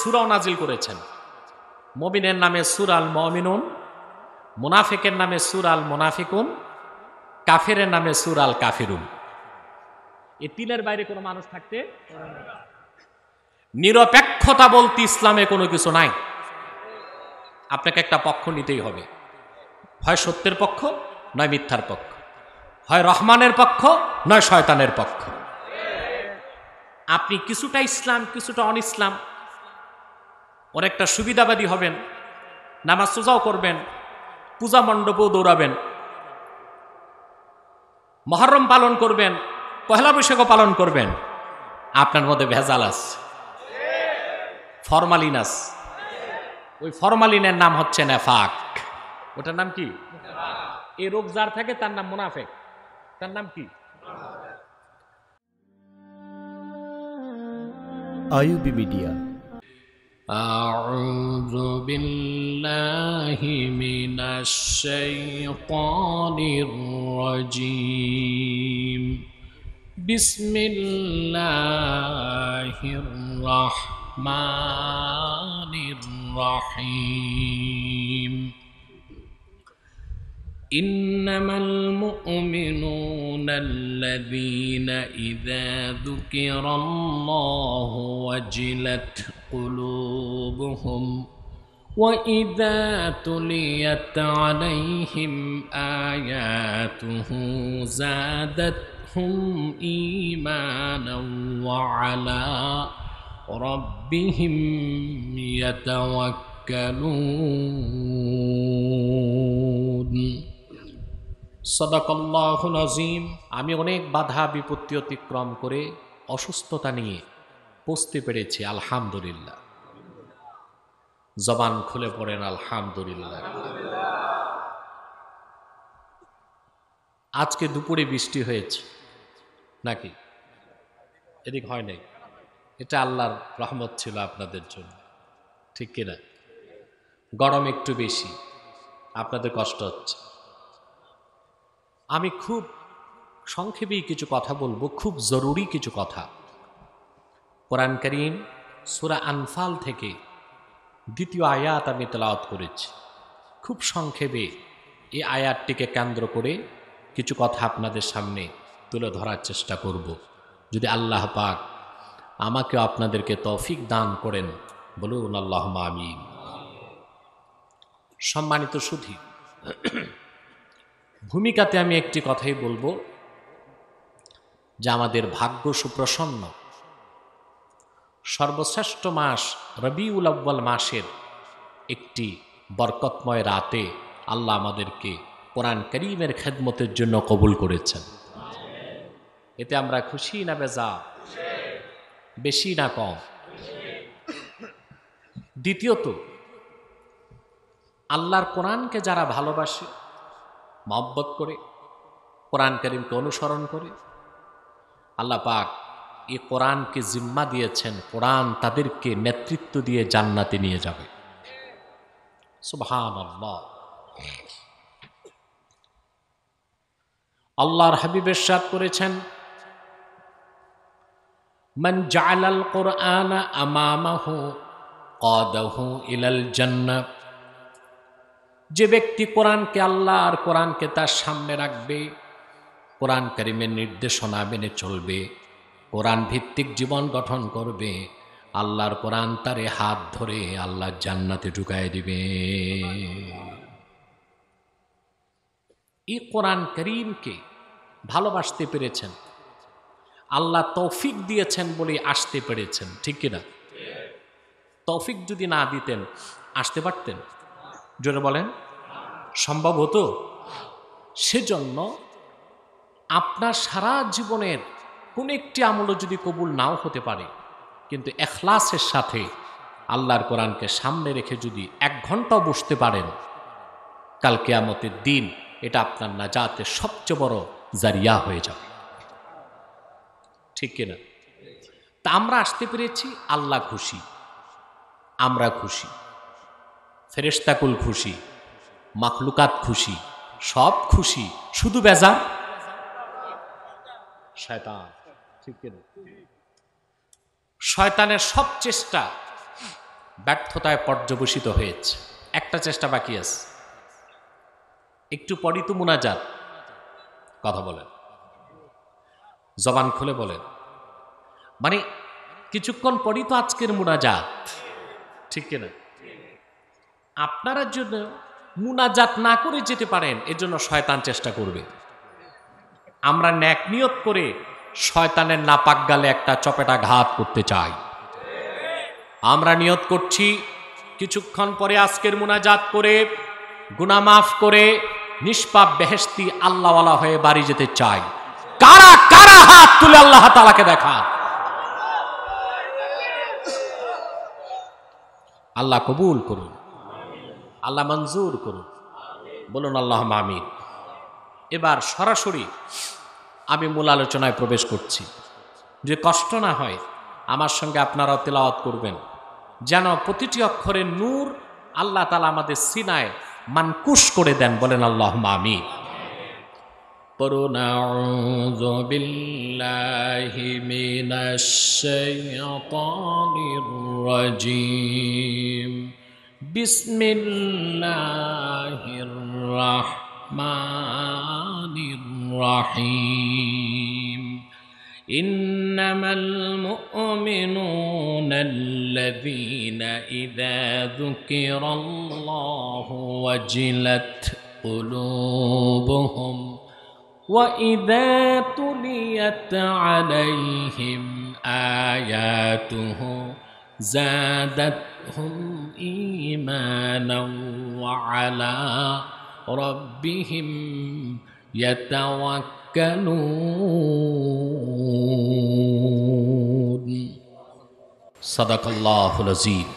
সূরা নাজিল করেছেন। মুমিনের নামে সূরা আল মুমিনুন, মুনাফিকের নামে সূরা আল মুনাফিকুন, কাফেরের নামে সূরা আল কাফিরুন। এই তিনের বাইরে কোনো মানুষ থাকতে নিরপেক্ষতা বলতে ইসলামে কোনো কিছু নাই। আপনাকে একটা পক্ষ নিতেই হবে, হয় সত্যের পক্ষ নয় মিথ্যার পক্ষ, হয় রহমানের পক্ষ নয় শয়তানের পক্ষ। আপনি কিছুটা ইসলাম কিছুটা অন ইসলাম, অনেকটা সুবিধাবাদী হবেন, নামাজ সোজাও করবেন, পূজা মণ্ডপেও দৌড়াবেন, মুহররম পালন করবেন, পহেলা বৈশাখও পালন করবেন, আপনার মধ্যে ভেজাল আছে, ফরমালিন আছে। ওই ফরমালিনের নাম হচ্ছে নেফাক। ওটার নাম কি? এই রোগ যার থাকে তার নাম মুনাফিক। তার নাম কি? আইয়ুবী মিডিয়া। أعوذ بالله من الشيطان الرجيم بسم الله الرحمن الرحيم إنما المؤمنون الذين إذا ذكر الله وجلت قلوبهم وإذا تليت عليهم آياته زادتهم إيمانا وعلى ربهم يتوكلون সাদাকাল্লাহুল আযীম। আমি অনেক বাধা বিপত্তি অতিক্রম করে অসুস্থতা নিয়ে পৌঁছতে পেরেছি, আলহামদুলিল্লাহ। জবান খুলে পড়েন আলহামদুলিল্লাহ। আজকে দুপুরে বৃষ্টি হয়েছে নাকি? এদিক হয় নাই? এটা আল্লাহর রহমত ছিল আপনাদের জন্য, ঠিক কিনা? গরম একটু বেশি, আপনাদের কষ্ট হচ্ছে। আমি খুব সংক্ষেপেই কিছু কথা বলবো, খুব জরুরি কিছু কথা। কোরআন কারীম সূরা আনফাল থেকে দ্বিতীয় আয়াত আমি তেলাওয়াত করেছি। খুব সংক্ষেপে এই আয়াতটিকে কেন্দ্র করে কিছু কথা আপনাদের সামনে তুলে ধরার চেষ্টা করব। যদি আল্লাহ পাক আমাকে আপনাদেরকে তৌফিক দান করেন, বলুন আল্লাহুম্মা আমিন। সম্মানিত সুধী, ভূমিকাতে আমি একটি কথাই বলবো যে আমাদের ভাগ্য সুপ্রসন্ন। সর্বশ্রেষ্ঠ মাস রবিউল আউয়াল মাসের একটি বরকতময় রাতে আল্লাহ আমাদেরকে কোরআন কারীমের খেদমতের জন্য কবুল করেছেন। এতে আমরা খুশি না বেজা? বেশি না কম? দ্বিতীয়ত, আল্লাহর কোরআনকে যারা ভালোবাসে, মহব্বত করে, কোরআন কারীমকে অনুসরণ করে, আল্লাহ পাক এই কোরআনকে জিম্মা দিয়েছেন, কোরআন তাদেরকে নেতৃত্ব দিয়ে জান্নাতে নিয়ে যাবে। সুবহানাল্লাহ। আল্লাহর হাবিব ইরশাদ করেছেন, মান জাআলাল কুরআনা আমামাহু কাদাহু ইলাল জান্নাহ। যে ব্যক্তি কোরআনকে, আল্লাহর কোরআনকে তার সামনে রাখবে, কোরআন কারীমের নির্দেশনা মেনে চলবে, কোরআন ভিত্তিক জীবন গঠন করবে, আল্লাহর কোরআন তারে হাত ধরে আল্লাহর জান্নাতে ঢুকায় দিবে। এই কোরআন কারীমকে ভালোবাসতে পেরেছেন, আল্লাহ তৌফিক দিয়েছেন বলে আসতে পেরেছেন, ঠিক কিনা? তৌফিক যদি না দিতেন আসতে পারতেন? জোরে বলেন, সম্ভব হতো? সেজন্য আপনার সারা জীবনের কোন একটি আমলও যদি কবুল নাও হতে পারে, কিন্তু ইখলাসের সাথে আল্লাহর কোরআনকে সামনে রেখে যদি 1 ঘন্টাও বসতে পারেন, কাল কিয়ামতের দিন এটা আপনার নাজাতের সবচেয়ে বড় জারিয়া হয়ে যাবে। ঠিক কিনা? তা আমরা আসতে পেরেছি, আল্লাহ খুশি, আমরা খুশি, ফেরেশতাকুল খুশি, মাখলুকাত খুশি, সব খুশি, শুধু বেজার শয়তান। ঠিক কিনা? শয়তানের সব চেষ্টা ব্যর্থতায় পর্যবসিত হয়েছে, একটা চেষ্টা বাকি আছে। একটু পরই তো মুনাজাত, কথা বলেন, জবান খুলে বলেন, মানে কিছুক্ষণ পরই তো আজকের মুনাজাত। ঠিক কিনা? আপনারা জন্য মুনাজাত না করে যেতে পারেন, এজন্য শয়তান চেষ্টা করবে। আমরা ন্যাক নিয়ত করে শয়তানের নাপাক গালে একটা চপেটা ঘাত করতে চাই। আমরা নিয়ত করছি কিছুক্ষণ পরে আজকের মুনাজাত করে গুনাহ মাফ করে নিষ্পাপ বেহেশতি আল্লাহওয়ালা হয়ে বাড়ি যেতে চাই। কারা কারা হাত তুলে আল্লাহ তাআলাকে দেখা। আল্লাহ কবুল করুন, আল্লাহ মঞ্জুর করুন, বলুন আল্লাহুম্মা আমিন। এবার সরাসরি আমি মূল আলোচনায় প্রবেশ করছি। যে কষ্ট না হয় আমার সঙ্গে আপনারাও তেলাওয়াত করবেন, যেন প্রতিটি অক্ষরের নূর আল্লাহ তাআলা আমাদের সিনায় মানকুশ করে দেন। বলেন আল্লাহুম্মা আমিন। পড়ুন আউযু বিল্লাহি মিনাশ শাইতানির রাজীম। বিসমিল্লাহির রাহমানির রাহিম। ইন্নামাল মুমিনুনা আল্লাযীনা ইযা যুকিরাল্লাহু ওয়াজিলাত কুলুবুহুম وَإِذَا تُلِيَتْ عَلَيْهِمْ آيَاتُهُ زَادَتْهُمْ إِيمَانًا وَعَلَى رَبِّهِمْ يَتَوَكَّلُونَ صدق الله العظيم।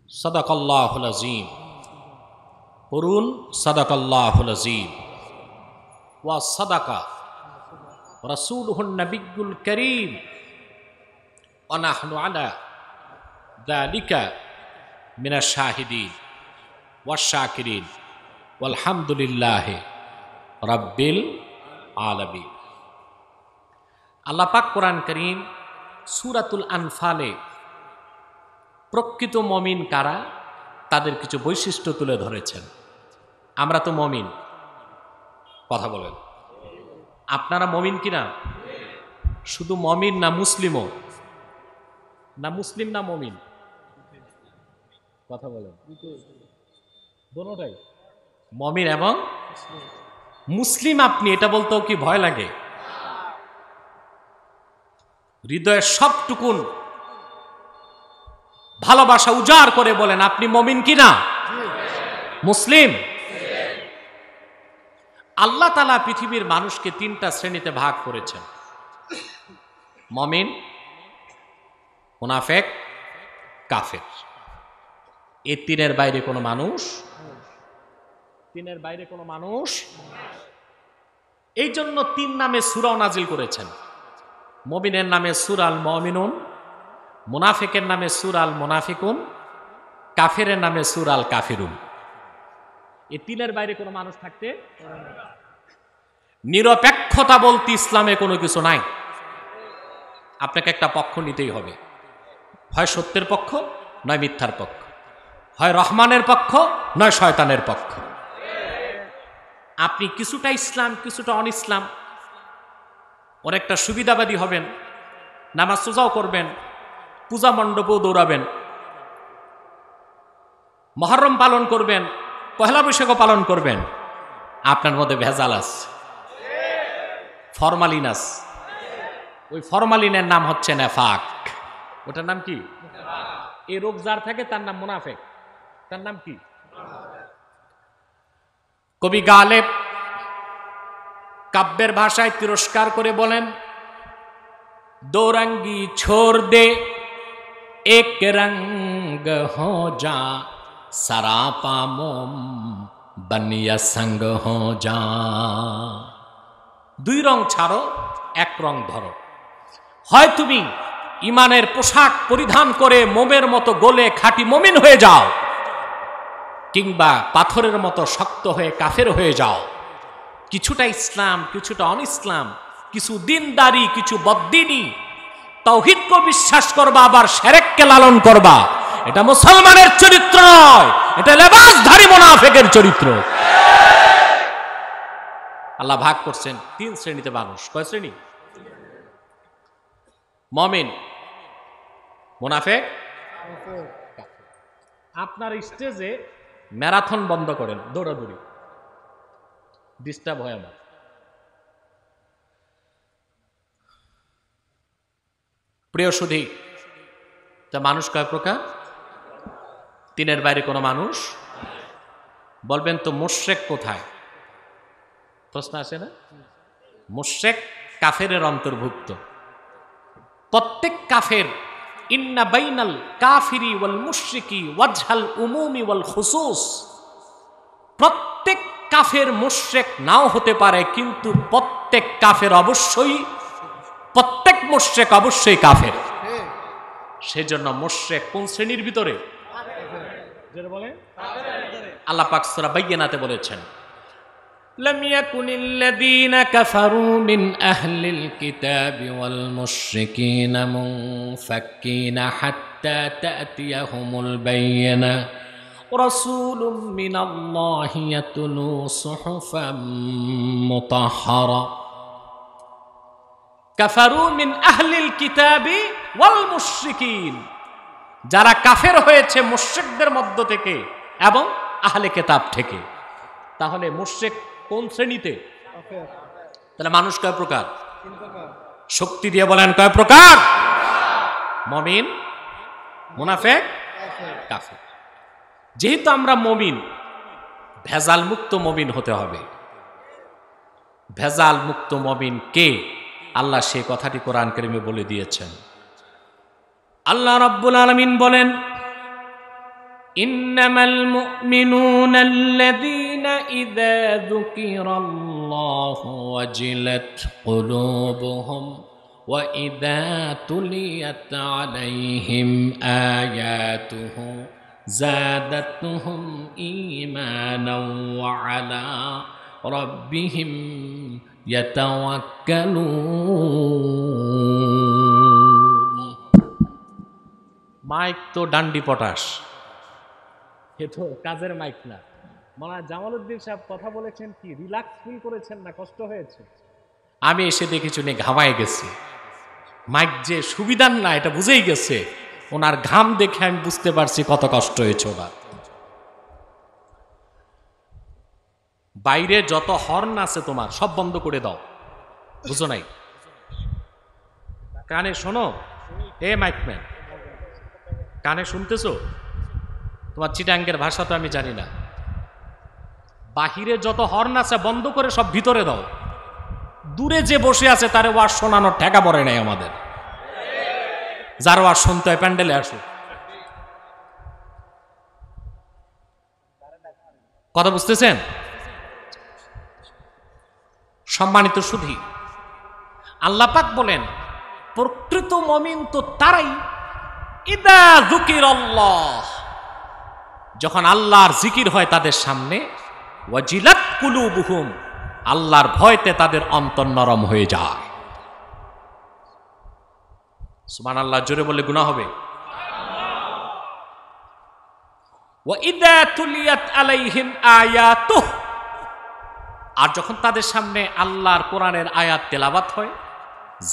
صدق الله العظيم। পড়ুন সাদাকাল্লাহুল আযীম ওয়া সাদাকা রাসূলুহুন নবিয়্যুল কারীম ওয়া নাহনু আলা যালিকা মিনাশ শাহিদিন ওয়াশ শাকিরিন ওয়াল হামদুলিল্লাহি রাব্বিল আলামিন। আল্লাহ পাক কোরআন কারীম সূরাতুল আনফালে প্রকৃত মুমিন কারা তাদের কিছু বৈশিষ্ট্য তুলে ধরেছেন। আমরা তো মুমিন, কথা বলেন, আপনারা মুমিন কিনা? শুধু মুমিন না মুসলিমও? না মুসলিম না মুমিন? কথা বলেন, দোনোটাই মুমিন এবং মুসলিম। আপনি এটা বলতেও কি ভয় লাগে? হৃদয়ের সবটুকুন ভালোবাসা উজাড় করে বলেন আপনি মুমিন কিনা? মুসলিম। আল্লাহ তাআলা পৃথিবীর মানুষকে 3টা শ্রেণীতে ভাগ করেছেন: মুমিন, মুনাফিক, কাফের। এই তিনের বাইরে কোনো মানুষ এই জন্য 3 নামে সূরা নাজিল করেছেন। মুমিনের নামে সূরা আল মুমিনুন, মুনাফিকের নামে সূরা আল মুনাফিকুন, কাফেরের নামে সূরা আল কাফিরুন। এই 3-এর বাইরে কোনো মানুষ থাকতে নিরপেক্ষতা বলতে ইসলামে কোনো কিছু নাই। আপনাকে একটা পক্ষ নিতেই হবে, হয় সত্যের পক্ষ নয় মিথ্যার পক্ষ, হয় রহমানের পক্ষ নয় শয়তানের পক্ষ। আপনি কিছুটা ইসলাম কিছুটা অন ইসলাম, অনেকটা সুবিধাবাদী হবেন, নামাজ রোজাও করবেন, পূজা মণ্ডপেও দৌড়াবেন, মুহররম পালন করবেন, পহেলা বৈশাখও পালন করবেন। আপনার মধ্যে ভেজাল আছে, ফরমালিন আছে। ওই ফরমালিনের নাম হচ্ছে নেফাক। ওটার নাম কি? এই রোগ যার থাকে তার নাম মুনাফিক। তার নাম কি? কবি গালেব কাব্যের ভাষায় তিরস্কার করে বলেন, দোরঙ্গি ছোড় দে এক রঙ্গ হো যা, সারাপা মোম বনিয়া সঙ্গ হো যা। দুই রং ছাড়ো, এক রং ধরো। হয় তুমি ইমানের পোশাক পরিধান করে মোমের মতো গলে খাঁটি মুমিন হয়ে যাও, কিংবা পাথরের মতো শক্ত হয়ে কাফের হয়ে যাও। কিছুটা ইসলাম, কিছুটা অন ইসলাম, কিছু দিনদারি, কিছু বদ্দিনী, তাওহীদকে বিশ্বাস করবা আবার শিরককে লালন করবা। এটা মুসলমানের চরিত্র নয়, এটা লেবাসধারী মুনাফিকের চরিত্র। আল্লাহ ভাগ করছেন তিন শ্রেণীতে মানুষ। কয় শ্রেণী? মুমিন, মুনাফিক, আপনার স্টেজে ম্যারাথন বন্ধ করেন, দৌড়াদৌড়ি, ডিস্টার্ব হয় আমার। প্রিয় সুধী, তা মানুষ কয় প্রকার? তিনের বাইরে কোনো মানুষ। বলবেন তো মুশরিক কোথায়? প্রশ্ন আসে না? মুশরিক কাফেরের অন্তর্ভুক্ত। প্রত্যেক কাফের, ইন্না বাইনাল কাফিরি ওয়াল মুশরিকি ওয়াজহাল উমুমি ওয়াল খুসুস। প্রত্যেক কাফের মুশরিক নাও হতে পারে, কিন্তু প্রত্যেক কাফের অবশ্যই, প্রত্যেক মুশরিক অবশ্যই কাফের। সেজন্য মুশরিক কোন শ্রেণীর ভিতরে? আল্লাহ পাক সূরা বাইয়িনাতে বলেছেন, لم يكن الذين كفروا من أهل الكتاب والمشركين منفكين حتى تأتيهم البينة رسول من الله يتلو صحفا مطهرة كفروا من أهل الكتاب والمشركين। যারা কাফের হয়েছে মুশরিকদের মধ্য থেকে এবং আহলে কিতাব থেকে। তাহলে মুশরিক কোন শ্রেণীতে? তাহলে মানুষ কয় প্রকার? শক্তি দিয়ে বলেন কয় প্রকার? মুমিন, মুনাফিক, কাফের। যেহেতু আমরা মুমিন, ভেজাল মুক্ত মুমিন হতে হবে। ভেজাল মুক্ত মুমিন কে? আল্লাহ সেই কথাটি কোরআন কারীমে বলে দিয়েছেন। আল্লাহ রাব্বুল আলামিন বলেন, ইন্নামাল মুমিনুনা আল্লাযীনা ইযা যুকিরাল্লাহু ওয়াজিলাত কুলুবুহুম ওয়া ইযা তুলিয়াত আলাইহিম আয়াতুহু যাদাতুহুম ঈমানাও ওয়া আলা রাব্বিহিম ইয়াতাওয়াক্কালুন। মাইক তো ডান্ডি পটাশ, এ তো কাজের মাইক না। মাওলানা জামালউদ্দিন সাহেব কথা বলেছেন, কি রিল্যাক্স ফিল করেছেন না কষ্ট হয়েছে? আমি এসে দেখেছি উনি ঘামায় গেছে। মাইক যে সুবিধার না এটা বুঝেই গেছে। ওনার ঘাম দেখে আমি বুঝতে পারছি কত কষ্ট হয়েছে ওনার। বাইরে যত হর্ন আছে তোমার সব বন্ধ করে দাও, বুঝো নাই? কানে শোনো, এ মাইকম্যান, কানে শুনতেছো? তোমার চিটাঙ্গের ভাষা তো আমি জানি না। বাহিরে যত হর্ন আছে বন্ধ করে সব ভিতরে দাও। দূরে যে বসে আছে তারে ওয়াজ শোনানোর ঠেকা পড়ে নাই আমাদের। যার ওয়াজ শুনতে হয় প্যান্ডেলে আসো। কথা বুঝতেছেন? সম্মানিত সুধী, আল্লাহ পাক বলেন প্রকৃত মুমিন তো তারাই ইদা যুকিরাল্লাহ, যখন আল্লাহর জিকির হয় তাদের সামনে, ওয়াজিলাত কুলুবুহুম, আল্লাহর ভয়তে তাদের অন্তর নরম হয়ে যায়। সুবহানাল্লাহ, জোরে বলে গুনাহ হবে। ওয়া ইযা তুলিয়াত আলাইহিম আয়াতুহু, আর যখন তাদের সামনে আল্লাহর কোরআনের আয়াত তেলাওয়াত হয়,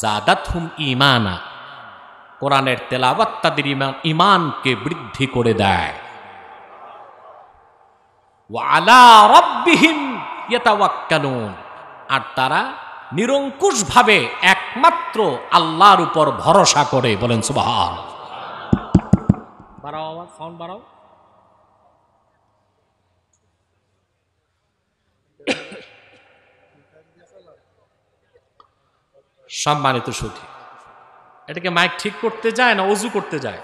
যাদাতহুম ঈমানা, কোরআনের তেলাওয়াত তাদের ঈমানকে বৃদ্ধি করে দেয়। ওয়া আলা রাব্বিহিম ইয়াতাওয়াক্কালুন, আর তারা নিরঙ্কুশভাবে একমাত্র আল্লাহর উপর ভরসা করে। বলেন সুবহানাল্লাহ। বাড়াও আওয়াজ, সাউন্ড বাড়াও। সম্মানিত সুধী, এটাকে মাইক ঠিক করতে যায় না অজু করতে যায়?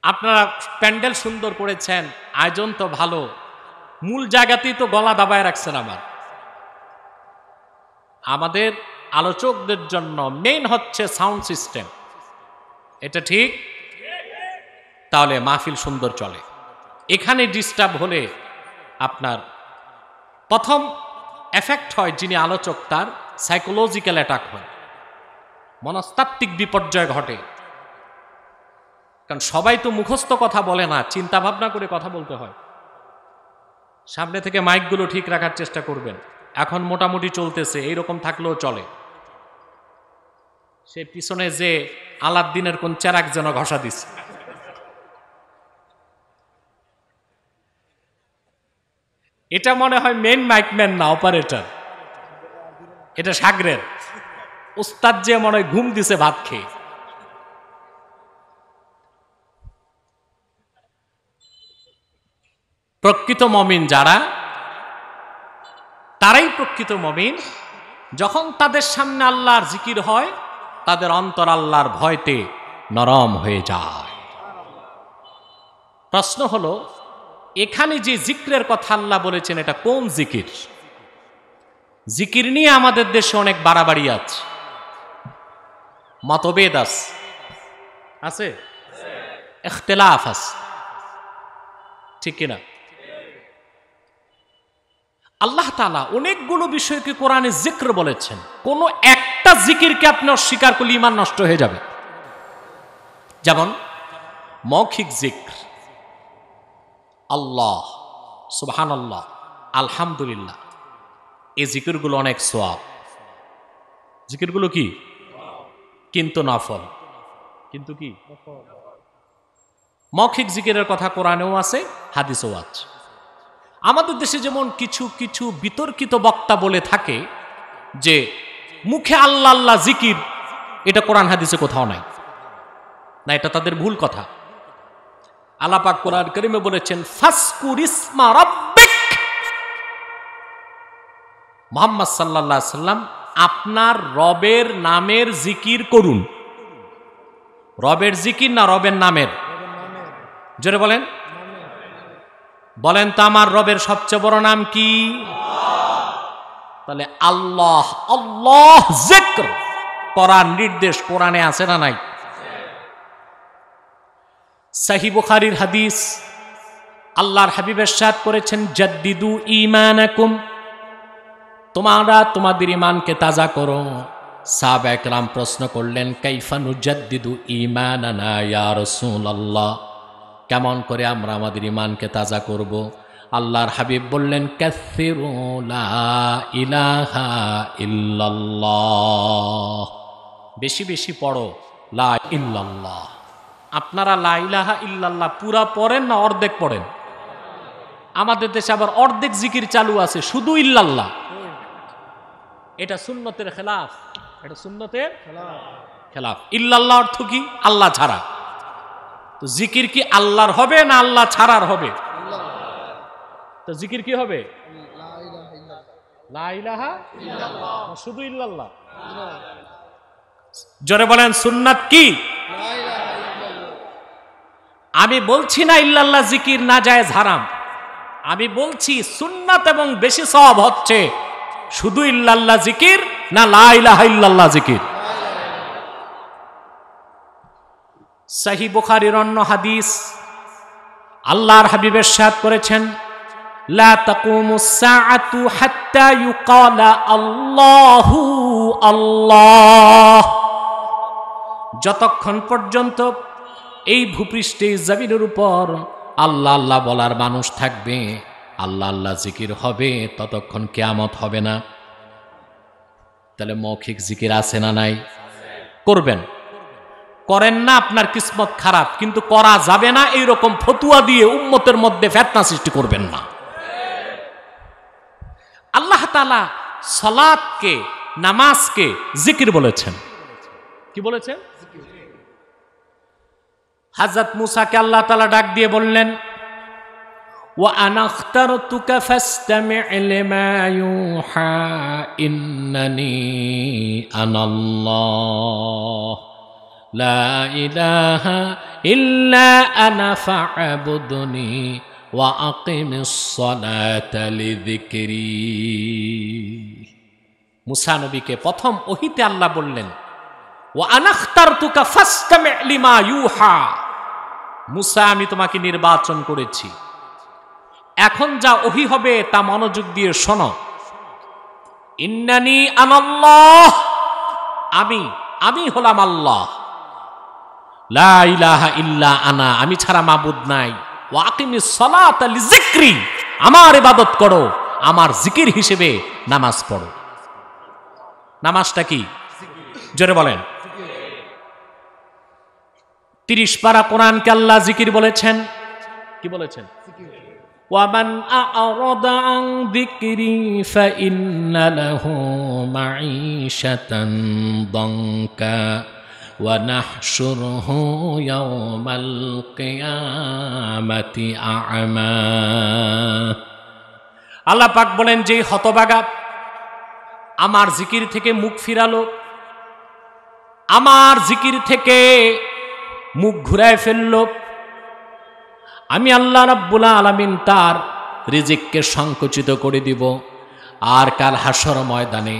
আপনারা প্যান্ডেল সুন্দর করেছেন, আয়োজন তো ভালো, মূল জায়গাতেই তো গলা দাবায় রাখছেন। আমাদের আলোচকদের জন্য মেইন হচ্ছে সাউন্ড সিস্টেম, এটা ঠিক? তাহলে মাহফিল সুন্দর চলে। এখানে ডিস্টার্ব হলে আপনার প্রথম এফেক্ট হয় যিনি আলোচক, তার সাইকোলজিক্যাল অ্যাটাক হয়, মনস্তাত্ত্বিক বিপর্যয় ঘটে। কারণ সবাই তো মুখস্থ কথা বলে না, চিন্তা ভাবনা করে কথা বলতে হয়। সামনে থেকে মাইকগুলো ঠিক রাখার চেষ্টা করবেন। এখন মোটামুটি চলতেছে, এইরকম থাকলেও চলে। সে পিছনে যে আলাদ্দিনের কোন চেরাক যেন ঘষা দিচ্ছে। এটা মনে হয় মেইন মাইকম্যান না, অপারেটর। এটা সাগরের উস্তাদ, যে মনে হয় ঘুম দিছে ভাত খেয়ে। প্রকৃত মমিন যারা, তারাই প্রকৃত মমিন। যখন তাদের সামনে আল্লাহর জিকির হয়, তাদের অন্তর আল্লাহর ভয়তে নরম হয়ে যায়। প্রশ্ন হলো, এখানে যে জিকিরের কথা আল্লাহ বলেছেন, এটা কোন জিকির? জিকির নিয়ে আমাদের দেশে অনেক বাড়াবাড়ি আছে, মতভেদ আছে, ইখতিলাফ আছে, ঠিক কিনা? আল্লাহ তাআলা অনেকগুলো বিষয়কে কোরআনে জিক্র বলেছেন। কোন একটা জিকিরকে আপনি অস্বীকার করলে ঈমান নষ্ট হয়ে যাবে। যেমন মৌখিক জিক্র, আল্লাহ, সুবহানাল্লাহ, আলহামদুলিল্লাহ, এই জিকিরগুলো অনেক সওয়াব। জিকিরগুলো কি? কিন্তু নফল। কিন্তু কি? মৌখিক জিকিরের কথা কোরআনেও আছে, হাদিসেও আছে। আমাদের দেশে যেমন কিছু কিছু বিতর্কিত বক্তা বলে থাকে যে মুখে আল্লাহ আল্লাহ জিকির, এটা কোরআন হাদিসে কোথাও নাই। না, এটা তাদের ভুল কথা। আল্লাহ পাক কোরআন কারীমে বলেছেন, ফাসকুর ইসমা রাব্বিক। মুহাম্মদ সাল্লাল্লাহু আলাইহি সাল্লাম, আপনার রবের নামের জিকির করুন। রবের জিকির না রবের নামের? জোরে বলেন, বলেন তো আমার রবের সবচেয়ে বড় নাম কি? তাহলে আল্লাহ, আল্লাহ জিক্র করার নির্দেশ কোরআনে আছে না নাই? সহিহ বুখারীর হাদিস, আল্লাহর হাবিব ইরশাদ করেছেন, জাদ্দিদু ঈমানাকুম, তোমরা তোমাদের ঈমানকে তাজা করো। সাহাবায়ে কেরাম প্রশ্ন করলেন, কাইফা নুজাদ্দিদু ঈমানানা ইয়া রাসূলুল্লাহ, কেমন করে আমরা আমাদের ঈমানকে তাজা করব? আল্লাহর হাবিব বললেন, কাসসিরু লা ইলাহা ইল্লাল্লাহ, বেশি বেশি পড়ো লা ইল্লাল্লাহ। আপনারা লা ইলাহা ইল্লাল্লাহ পুরা পড়েন না অর্ধেক পড়েন? আমাদের দেশে আবার অর্ধেক জিকির চালু আছে, শুধু ইল্লাল্লাহ। এটা সুন্নতের খেলাফ, এটা সুন্নতের খেলাফ। ইল্লাল্লাহ অর্থ কি? আল্লাহ ছাড়া। তো জিকির কি আল্লাহর হবে না আল্লাহ ছাড়ার হবে? তো জিকির কি হবে? লা ইলাহা ইল্লাল্লাহ, শুধু ইল্লাল্লাহ। জোরে বলেন, সুন্নাত কি? আমি বলছি না ইল্লাল্লাহ জিকির নাজায়েজ হারাম, আমি বলছি সুন্নাত এবং বেশি সওয়াব হচ্ছে শুধু ইল্লাল্লাহ জিকির না লা ইলাহা ইল্লাল্লাহ জিকির। সহিহ বুখারীর অন্য হাদিস, আল্লাহর হাবিব ইরশাদ করেছেন, লা তাকুমুস সাআতু হাত্তা ইউকালা আল্লাহু আল্লাহ, যতক্ষণ পর্যন্ত এই ভূপৃষ্ঠে জমিনের উপর আল্লাহ আল্লাহ বলার মানুষ থাকবে, আল্লাহ আল্লাহ জিকির হবে, ততক্ষণ কিয়ামত হবে না। তাহলে মৌখিক জিকির আছে না নাই? করবেন, করেন না আপনার কিসমত খারাপ, কিন্তু করা যাবে না এইরকম ফতুয়া দিয়ে উম্মতের মধ্যে ফিতনা সৃষ্টি করবেন না। আল্লাহ তাআলা সালাতকে, নামাজকে জিকির বলেছেন। কি বলেছেন? হযরত মুসাকে আল্লাহ তাআলা ডাক দিয়ে বললেন, وأنا اخترتك فاستمع لما يوحى إنني أنا الله لا إله إلا أنا فاعبدني وأقم الصلاة لذكري মুসা নবীকে প্রথম ওহীতে আল্লাহ বললেন وأنا اخترتك فاستمع لما يوحى মুসা আমি তোমাকে নির্বাচন করেছি এখন যা ওহী হবে তা মনোযোগ দিয়ে শোনো ইন্নানি আনাল্লাহ আমি হলাম আল্লাহ লা ইলাহা ইল্লা আনা আমি ছাড়া মাবুদ নাই ওয়া আকিমিস সালাতা লিযিকরি আমার ইবাদত করো আমার জিকির হিসেবে নামাজ পড়ো নামাজটা কি জোরে বলেন 30 পারা কোরআনকে আল্লাহ জিকির বলেছেন কি বলেছেন وَمَنْ أَعْرَضَ عَنْ ذِكْرِي فَإِنَّ لَهُ مَعِيشَةً ضَنْكًا وَنَحْشُرُهُ يَوْمَ الْقِيَامَةِ أَعْمَى আল্লাহ পাক বলেন যে হতভাগা আমার জিকির থেকে মুখ ফিরালো আমার জিকির থেকে মুখ ঘুরায় ফেললো আমি আল্লাহ রাব্বুল আলামিন তার রিজিককে সংকুচিত করে দিব আর কাল হাসর ময়দানে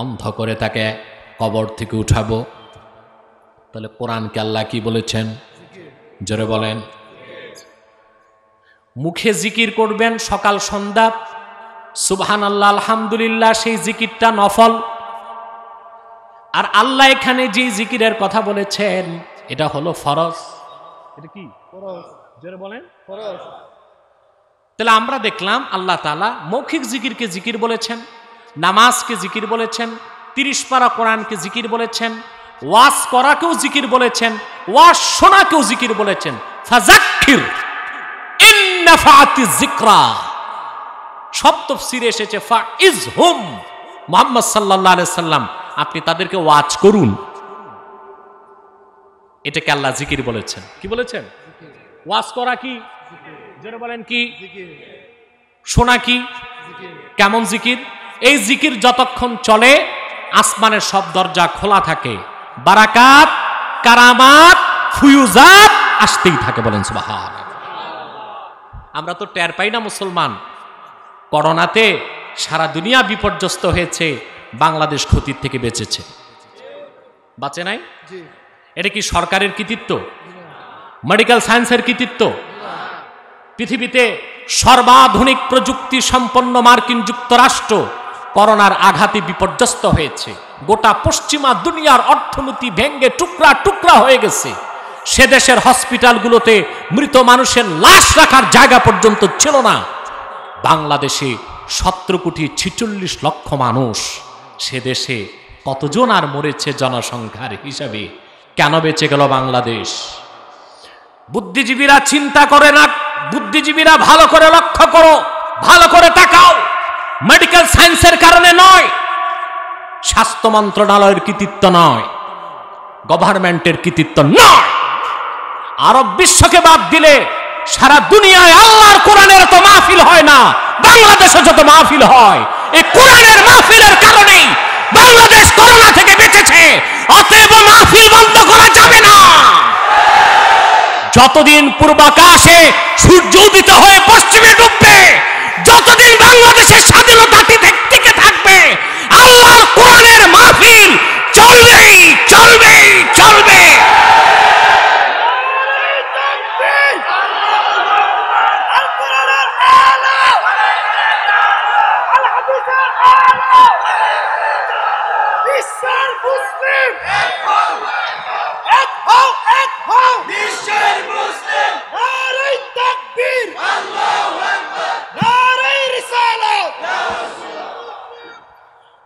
অন্ধ করে তাকে কবর থেকে উঠাবো তাহলে কোরআনকে আল্লাহ কি বলেছেন জোরে বলেন মুখে জিকির করবেন সকাল সন্ধ্যা সুবহানাল্লাহ আলহামদুলিল্লাহ সেই জিকিরটা নফল আর আল্লাহ এখানে যে জিকিরের কথা বলেছেন এটা হলো ফরজ এটা কি ফরজ জোরে বলেন ফরজ তাহলে আমরা দেখলাম আল্লাহ তাআলা মৌখিক জিকিরকে জিকির বলেছেন নামাজকে জিকির বলেছেন 30 পারা কোরআনকে জিকির বলেছেন ওয়াজ করাকেও জিকির বলেছেন ওয়াজ শোনাকেও জিকির বলেছেন ফাযাক্কির ইন নাফাআতিয যিকরা সব তাফসীরে এসেছে ফাইজহুম মুহাম্মদ সাল্লাল্লাহু আলাইহি সাল্লাম আপনি তাদেরকে ওয়াজ করুন এটাকে আল্লাহ জিকির বলেছেন কি বলেছেন ওয়াজ করা কি জোরে বলেন কি শোনা কি কেমন জিকির এই জিকির যতক্ষণ চলে আসমানের সব দরজা খোলা থাকে বারাকাত কারামাত ফুয়ুজাত আসতেই থাকে বলেন সুবহানাল্লাহ আমরা তো টের পাই না মুসলমান করোনাতে সারা দুনিয়া বিপর্যস্ত হয়েছে বাংলাদেশ ক্ষতির থেকে বেঁচেছে বাঁচে নাই এটা কি সরকারের কৃতিত্ব মেডিকেল সায়েন্সের কৃতিত্ব পৃথিবীতে সর্বাধুনিক প্রযুক্তি সম্পন্ন মার্কিন যুক্তরাষ্ট্র করোনার আঘাতে বিপর্যস্ত হয়েছে গোটা পশ্চিমা দুনিয়ার অর্থনীতি ভেঙে টুকরা টুকরা হয়ে গেছে সে দেশের হসপিটালগুলোতে মৃত মানুষের লাশ রাখার জায়গা পর্যন্ত ছিল না বাংলাদেশে 17,46 লক্ষ মানুষ সে দেশে কতজন আর মরেছে জনসংখ্যার হিসাবে কেন বেঁচে গেল বাংলাদেশ বুদ্ধিজীবীরা চিন্তা করে না বুদ্ধিজীবীরা ভালো করে লক্ষ্য করো ভালো করে তাকাও মেডিকেল সায়েন্সের কারণে নয় স্বাস্থ্য মন্ত্রণালয়ের কৃতিত্ব নয় গভর্নমেন্টের কৃতিত্ব নয় আরব বিশ্বকে বাদ দিলে সারা দুনিয়ায় আল্লাহর কোরআনের তো মাহফিল হয় না বাংলাদেশে যত মাহফিল হয় এই কোরআনের মাহফিলের কারণেই বাংলাদেশ করোনা থেকে বেঁচেছে অতএব মাহফিল বন্ধ করা যাবে না যতদিন পূর্বাকাশে সূর্য উদিত হয়ে পশ্চিমে ডুববে যতদিন বাংলাদেশের স্বাধীনতা টিকে থাকবে আল্লাহর কোরআনের মাহফিল চলবেই চলবেই চলবে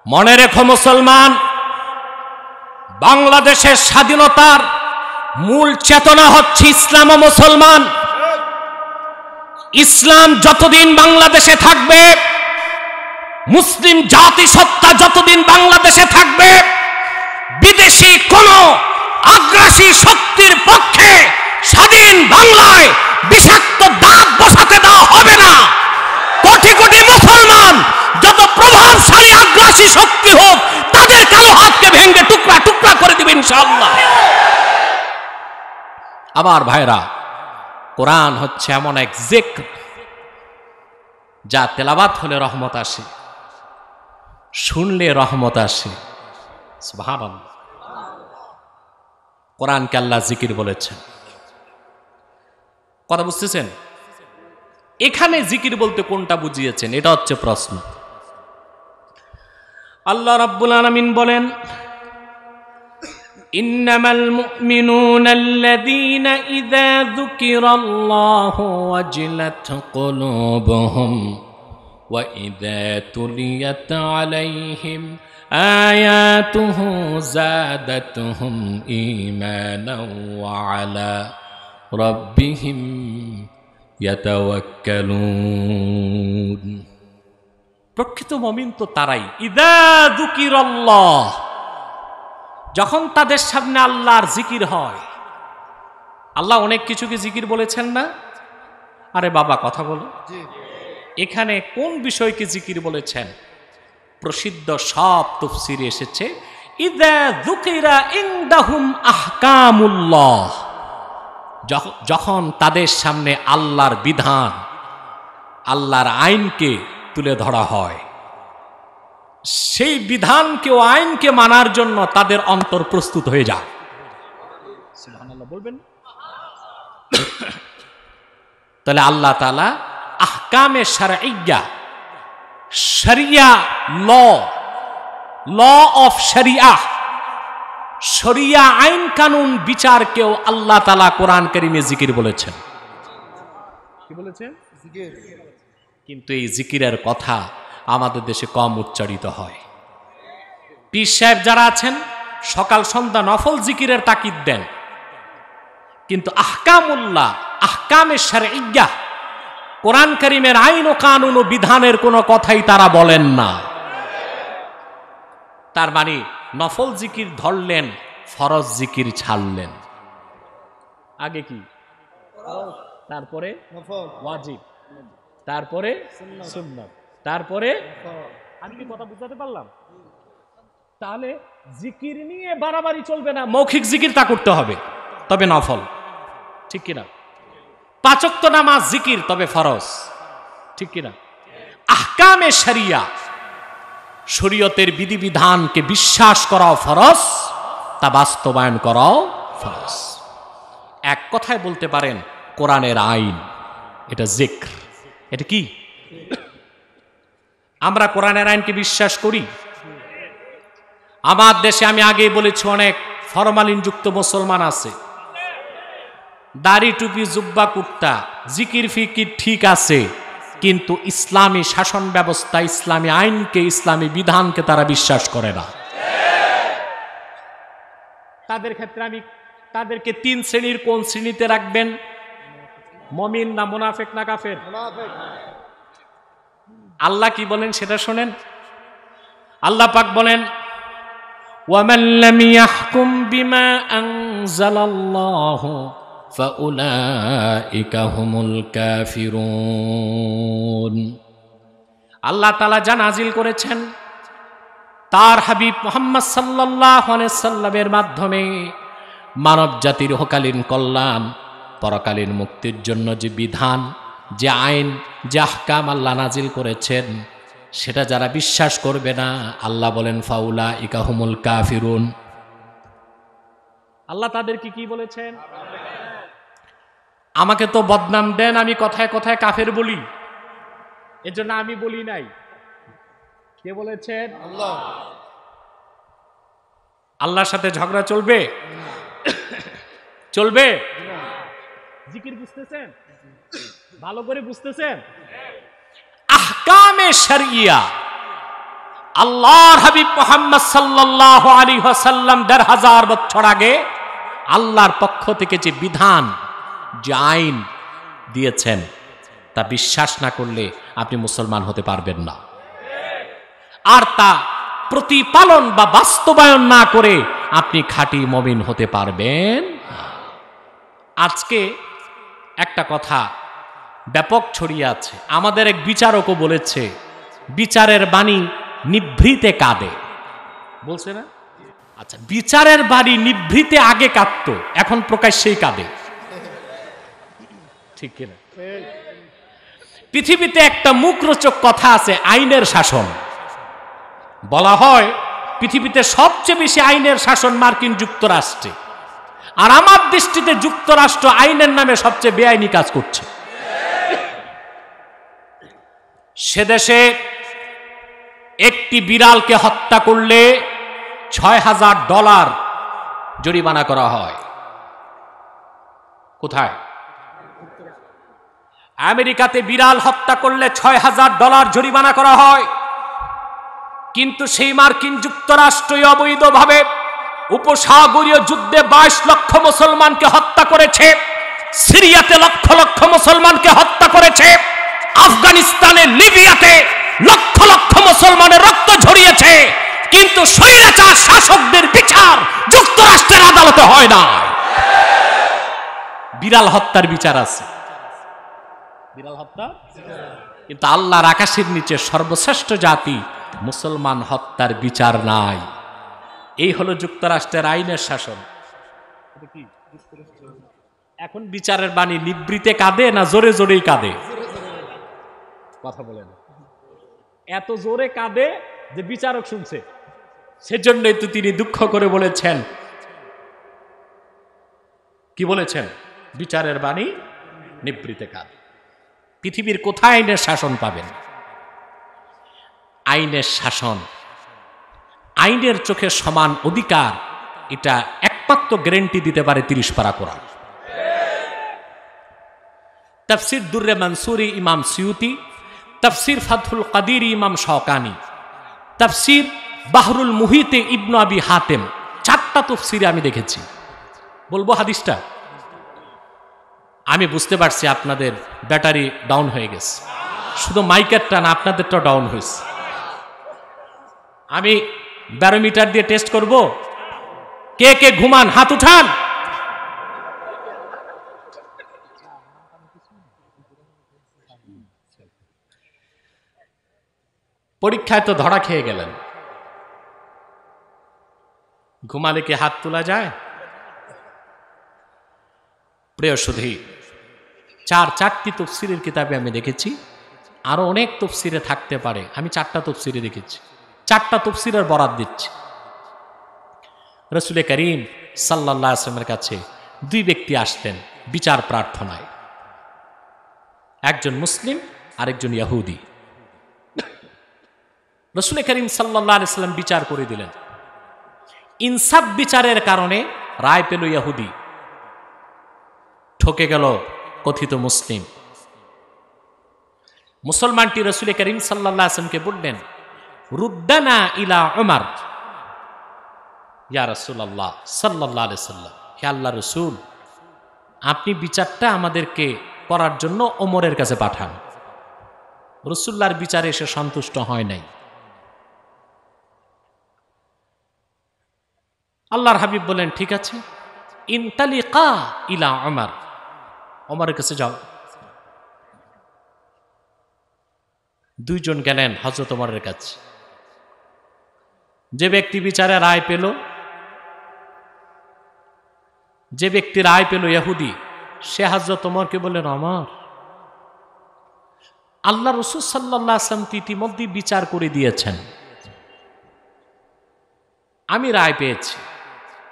মনে রেখো মুসলমান বাংলাদেশের স্বাধীনতার মূল চেতনা হচ্ছে ইসলাম ও মুসলমান ইসলাম যতদিন বাংলাদেশে থাকবে মুসলিম জাতিসত্তা যতদিন বাংলাদেশে থাকবে বিদেশি কোন আগ্রাসী শক্তির পক্ষে স্বাধীন বাংলায় বিষাক্ত দাঁত বসাতে দেওয়া হবে না। কোটি কোটি মুসলমান যত প্রভাবশালী আগ্রাসী শক্তি হোক, তাদের কালো হাতকে ভেঙে টুকরা টুকরা করে দিবেন ইনশাআল্লাহ। আবার ভাইরা, কোরআন হচ্ছে এমন এক জিক্র যা তেলাওয়াত হলে রহমত আসে, শুনলে রহমত আসে। সুবহানাল্লাহ। কোরআনকে আল্লাহ জিকির বলেছেন। কথা বুঝতেছেন? এখানে জিকির বলতে কোনটা বুঝিয়েছেন, এটা হচ্ছে প্রশ্ন। আল্লাহ রাব্বুল আলামিন বলেন, ইন্নামাল মুমিনুনা আল্লাযীনা ইযা যুকিরাল্লাহু ওয়াজিলাত কুলুবুহুম ওয়া ইযা তুলিয়াত আলাইহিম আয়াতুহু যাদাতুহুম ঈমানাও ওয়া আলা রাব্বিহিম ইয়াতাওয়াক্কালুন। প্রকৃত মুমিন তো তারাই, ইযা যুকিরাল্লাহ, যখন তাদের সামনে আল্লাহর জিকির হয়। আল্লাহ অনেক কিছুকে জিকির বলেছেন না? আরে বাবা কথা বলো, এখানে কোন বিষয়কে জিকির বলেছেন? প্রসিদ্ধ সব তাফসীরে এসেছে, ইযা যুকিরা ইনদাহুম আহকামুল্লাহ, যখন তাদের সামনে আল্লাহর বিধান, আল্লাহর আইনকে তুলে ধরা হয়, সেই বিধানকে ও আইনকে মানার জন্য তাদের অন্তর প্রস্তুত হয়ে যায়। সুবহানাল্লাহ বলবেন। তাহলে আল্লাহ তাআলা আহকামে শারঈয়্যা, শরিয়া ল অফ শরিয়া, শরিয়া আইন কানুন বিচারকেও আল্লাহ তাআলা কোরআন কারীমে জিকির বলেছেন। কি বলেছেন? জিকির। কিন্তু এই জিকিরের কথা আমাদের দেশে কম উচ্চারিত হয়। পীর সাহেব যারা আছেন সকাল সন্ধ্যা নফল জিকিরের তাকিদ দেন, কিন্তু আহকামুল্লাহ, আহকামে শারঈয়্যা, কোরআন কারীমের আইন ও কানুন ও বিধানের কোনো কথাই তারা বলেন না। তার মানে নফল জিকির ধরলেন, ফরজ জিকির ছাড়লেন। আগে কি? তারপরে ওয়াজিব, তারপরে সুন্নাত, তারপরে। আমি কি কথা বুঝাতে পারলাম? তাহলে জিকির নিয়ে বাড়াবাড়ি চলবে না, মৌখিক জিকির তা করতে হবে, তবে নফল, ঠিক কিনা? 5 ওয়াক্ত নামাজ জিকির, তবে ফরজ, ঠিক কিনা? আহকামে শরিয়া, শরীয়তের বিধিবিধানকে বিশ্বাস করাও ফরজ, তা বাস্তবায়ন করাও ফরজ। এক কথায় বলতে পারেন কোরআনের আইন, এটা জিক্র। এটা কি? আমরা কোরআনের আইনকে বিশ্বাস করি। আমার দেশে আমি আগেই বলেছি অনেক ফরমালিন যুক্ত মুসলমান আছে, দাড়ি টুপি জুব্বা কুর্তা, জিকির ফিকির ঠিক আছে, কিন্তু ইসলামী শাসন ব্যবস্থা, ইসলামী আইনকে, ইসলামী বিধানকে তারা বিশ্বাস করে না। তাদের ক্ষেত্রে আমি তাদেরকে 3 শ্রেণীর কোন শ্রেণীতে রাখবেন? মুমিন না মুনাফিক না কাফের? আল্লাহ কি বলেন সেটা শোনেন। আল্লাহ পাক বলেন, ওয়ামান লাম ইয়াহকুম বিমা আনজালাল্লাহু ফাউলাইকা হুমুল কাফিরুন। আল্লাহ তাআলা যা নাজিল করেছেন তার হাবিব মুহাম্মদ সাল্লাল্লাহু আলাইহি সাল্লামের মাধ্যমে মানব জাতির ইহকালীন কল্যাণ, পরকালীন মুক্তির জন্য যে বিধান, যে আইন, যে আহকাম আল্লাহ নাজিল করেছেন, সেটা যারা বিশ্বাস করবে না, আল্লাহ বলেন ফাউলাইকা হুমুল কাফিরুন। আল্লাহ তাদেরকে কি বলেছেন? আমাকে তো বদনাম দেন, আমি কথায় কথায় কাফের বলি, এজন্য আমি বলি নাই। কে বলেছেন? আল্লাহ। আল্লাহর সাথে ঝগড়া চলবে? চলবে? জিকির বুঝতেছেন? ভালো করে বুঝতেছেন? আহকামে শরিয়া, আল্লাহর হাবিব মুহাম্মদ সাল্লাল্লাহু আলাইহি ওয়াসাল্লাম ১৫০০ বছর আগে আল্লাহর পক্ষ থেকে যে বিধান, যে আইন দিয়েছেন, তা বিশ্বাস না করলে আপনি মুসলমান হতে পারবেন না। আর তা প্রতিপালন বা বাস্তবায়ন না করে আপনি খাঁটি মুমিন হতে পারবেন না। আজকে একটা কথা ব্যাপক ছড়িয়ে আছে, আমাদের এক বিচারকও বলেছে বিচারের বাণী নিভৃতে কাঁদে, বলছে না? আচ্ছা, বিচারের বাণী নিভৃতে আগে কাঁদত, এখন প্রকাশ্যেই কাঁদে, ঠিক কিনা? পৃথিবীতে একটা মুখরোচক কথা আছে, আইনের শাসন। বলা হয় পৃথিবীতে সবচেয়ে বেশি আইনের শাসন মার্কিন যুক্তরাষ্ট্রে, আর আমার দৃষ্টিতে যুক্তরাষ্ট্র আইনের নামে সবচেয়ে বেআইনি কাজ করছে। সে দেশে একটি বিড়ালকে হত্যা করলে $৬,০০০ জরিমানা করা হয়। কোথায়? আমেরিকাতে বিড়াল হত্যা করলে $৬,০০০ জরিমানা করা হয়। কিন্তু সেই মার্কিন যুক্তরাষ্ট্রই অবৈধভাবে উপসাগরীয় যুদ্ধে 22 লক্ষ মুসলমানকে হত্যা করেছে, সিরিয়াতে লক্ষ লক্ষ মুসলমানকে হত্যা করেছে, আফগানিস্তানে লিবিয়াতে লক্ষ লক্ষ মুসলমানের রক্ত ঝরিয়েছে, কিন্তু স্বৈরাচার শাসকদের বিচার যুক্তরাষ্ট্রের আদালতে হয় না। বিড়াল হত্যার বিচার আছে, বিড়াল হত্যা, কিন্তু আল্লাহর আকাশের নিচে সর্বশ্রেষ্ঠ জাতি মুসলমান হত্যার বিচার নাই। এই হলো যুক্তরাষ্ট্রের আইনের শাসন। এখন বিচারের বাণী নিবৃতে কাঁদে না জোরে জোরেই কাঁদে? কথা বলেন। এত জোরে কাঁদে যে বিচারক শুনছে, সেজন্যই তো তিনি দুঃখ করে বলেছেন, কি বলেছেন? বিচারের বাণী নিবৃতে কাঁদে। পৃথিবীর কোথায় আইনের শাসন পাবেন? আইনের শাসন, আইনের চোখে সমান অধিকার, এটা একমাত্র গ্যারান্টি দিতে পারে 30 পারা কোরআন। তাফসির দুররে মানসুরি ইমাম সিউতি, তাফসির ফাথুল কাদির ইমাম শওকানি, তাফসির বাহরুল মুহিতে ইবনু আবি হাতেম, 4টা তাফসিরে আমি দেখেছি। বলবো হাদিসটা? আমি বুঝতে পারছি আপনাদের ব্যাটারি ডাউন হয়ে গেছে, শুধু মাইকেরটা না, আপনাদেরটা ডাউন হয়েছে। আমি ব্যারোমিটার দিয়ে টেস্ট করব, কে কে ঘুমান হাত উঠান। পরীক্ষায় তো ধরা খেয়ে গেলেন, ঘুমালে কি হাত তোলা যায়? প্রিয় সুধী, 4টি তাফসীরের কিতাবে আমি দেখেছি, আরো অনেক তাফসীরে থাকতে পারে, আমি 4টা তাফসীরে দেখেছি। 4টা তাফসীরের বরাত দিচ্ছি। রাসূল করিম সাল্লাল্লাহু আলাইহি ওয়াসাল্লামের কাছে 2 ব্যক্তি আসতেন বিচার প্রার্থনায়, একজন মুসলিম আর একজন ইহুদি। রাসূল করিম সাল্লাল্লাহু আলাইহি ওয়াসাল্লাম বিচার করে দিলেন। ইনসাফ বিচারের কারণে রায় পেল ইহুদি, ঠকে গেল কথিত মুসলিম। মুসলমানটি রাসূল করিম সাল্লাল্লাহু আলাইহি ওয়াসাল্লামকে বললেন, রুদ্দানা ইলা উমর, ইয়া রাসূলুল্লাহ সাল্লাল্লাহু আলাইহি ওয়াসাল্লাম, হে আল্লাহর রাসূল, আপনি বিচারটা আমাদেরকে করার জন্য ওমরের কাছে পাঠান। রাসূলুল্লাহর বিচারে এসে সন্তুষ্ট হয় নাই। আল্লাহর হাবিব বলেন, ঠিক আছে, ইনতালিকা ইলা উমর, ওমরের কাছে যাও। 2 জন গেলেন হযরত ওমরের কাছে। যে ব্যক্তি বিচারে রায় পেল, যে ব্যক্তি রায় পেল ইহুদি, সে হযরত ওমরকে বললেন, ওমর, আল্লাহ রাসূল সাল্লাল্লাহু আলাইহি ওয়াসাল্লাম ইতিমধ্যে বিচার করে দিয়েছেন, আমি রায় পেয়েছি,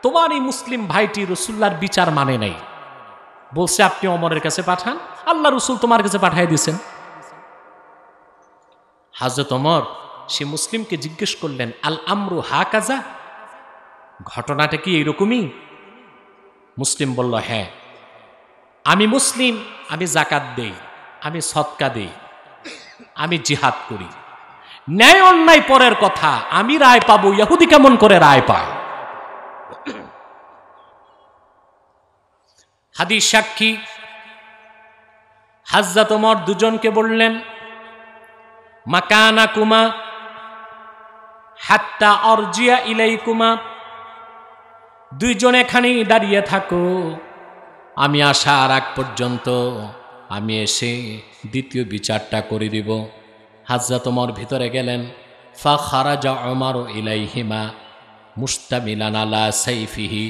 তোমার এই মুসলিম ভাইটি রাসূলুল্লাহর বিচার মানে নাই, বলছে আপনি ওমরের কাছে পাঠান, আল্লাহ রাসূল তোমার কাছে পাঠিয়ে দিয়েছেন। হযরত ওমর সে মুসলিমকে জিজ্ঞেস করলেন, আল আমরু হাকাযা, ঘটনাটা কি এইরকমই? মুসলিম বলল, হ্যাঁ, আমি মুসলিম, আমি যাকাত দেই, আমি সদকা দেই, আমি জিহাদ করি, ন্যায় অন্যায় পরের কথা, আমি রায় পাবো, ইহুদি কেমন করে রায় পায়? হাদিস সাক্ষী হযরত ওমর 2 জনকে বললেন, মাকানাকুমা হাত্তা আরজিয়া ইলাইকুমা, 2 জন এখানেই দাঁড়িয়ে থাকো, আমি আসার আগ পর্যন্ত আমি এসে দ্বিতীয় বিচারটা করে দিব। হযরত ওমর ভিতরে গেলেন। ফা খারাজা ওমর ইলাইহিমা মুস্তামিলান আলা সাইফিহি।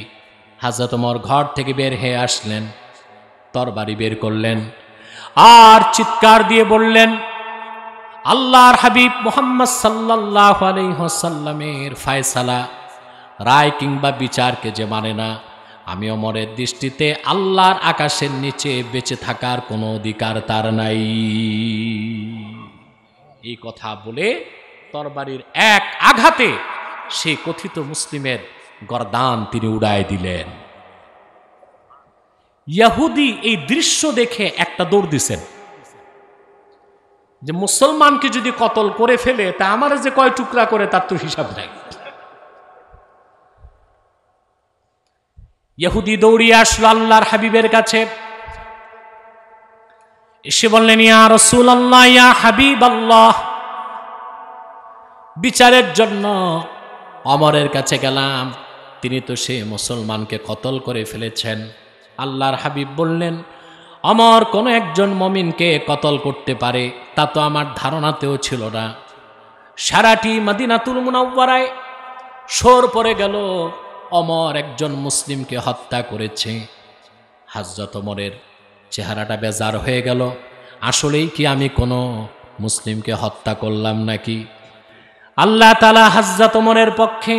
হযরত ওমর ঘর থেকে বের হয়ে আসলেন, তরবারি বের করলেন আর চিৎকার দিয়ে বললেন, আল্লাহর হাবিব মুহাম্মদ সাল্লাল্লাহু আলাইহি ওয়াসাল্লামের ফয়সালা, রায় কিংবা বিচারকে যে মানে না, আমি ওমরের দৃষ্টিতে আল্লাহর আকাশের নিচে বেঁচে থাকার কোনো অধিকার তার নাই। এই কথা বলে তরবারির এক আঘাতে সেই কথিত মুসলিমের গর্দান তিনি উড়ায় দিলেন। ইহুদি এই দৃশ্য দেখে একটা দৌড় দিছেন যে মুসলমানকে যদি কতল করে ফেলে তা আমার যে কয় টুকরা করে তার তো হিসাব নাই। ইহুদি দৌড়িয়ে আসলো আল্লাহর হাবিবের কাছে, এসে বললেন, ইয়া রাসূলুল্লাহ, ইয়া হাবিবাল্লাহ, বিচারের জন্য ওমরের কাছে গেলাম, তিনি তো সে মুসলমানকে কতল করে ফেলেছেন। আল্লাহর হাবিব বললেন, ওমর কোনো একজন মুমিনকে কতল করতে পারে তা তো আমার ধারণাতেও ছিল না। সারাটি মদিনাতুল মুনাওয়ারায় শোর পড়ে গেল, ওমর একজন মুসলিমকে হত্যা করেছে। হযরত ওমরের চেহারাটা বেজার হয়ে গেল, আসলেই কি আমি কোনো মুসলিমকে হত্যা করলাম নাকি? আল্লাহ তাআলা হযরত ওমরের পক্ষে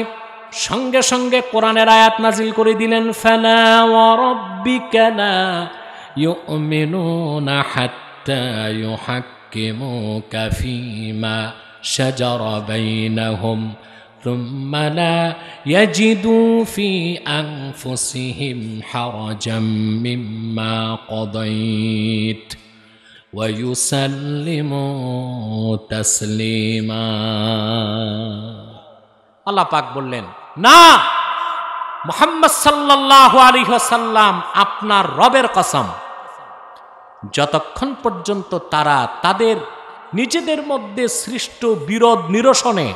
সঙ্গে সঙ্গে কোরআনের আয়াত নাজিল করে দিলেন, ফালা ওয়া রাব্বিকা লা ইউমিনুনা হাত্তা ইউহাক্কিমুকা ফীমা শাজারা বাইনাহুম থুম্মা লা ইয়াজিদু ফি আনফুসিহিম হারাজাম মিম্মা কাদাইত ওয়া ইউসাল্লিমু তাসলিমা। আল্লাহ পাক বললেন, না, মুহাম্মদ সাল্লাল্লাহু আলাইহি ওয়াসাল্লাম, আপনার রবের কসম, যতক্ষণ পর্যন্ত তারা তাদের নিজেদের মধ্যে সৃষ্ট বিরোধ নিরসনে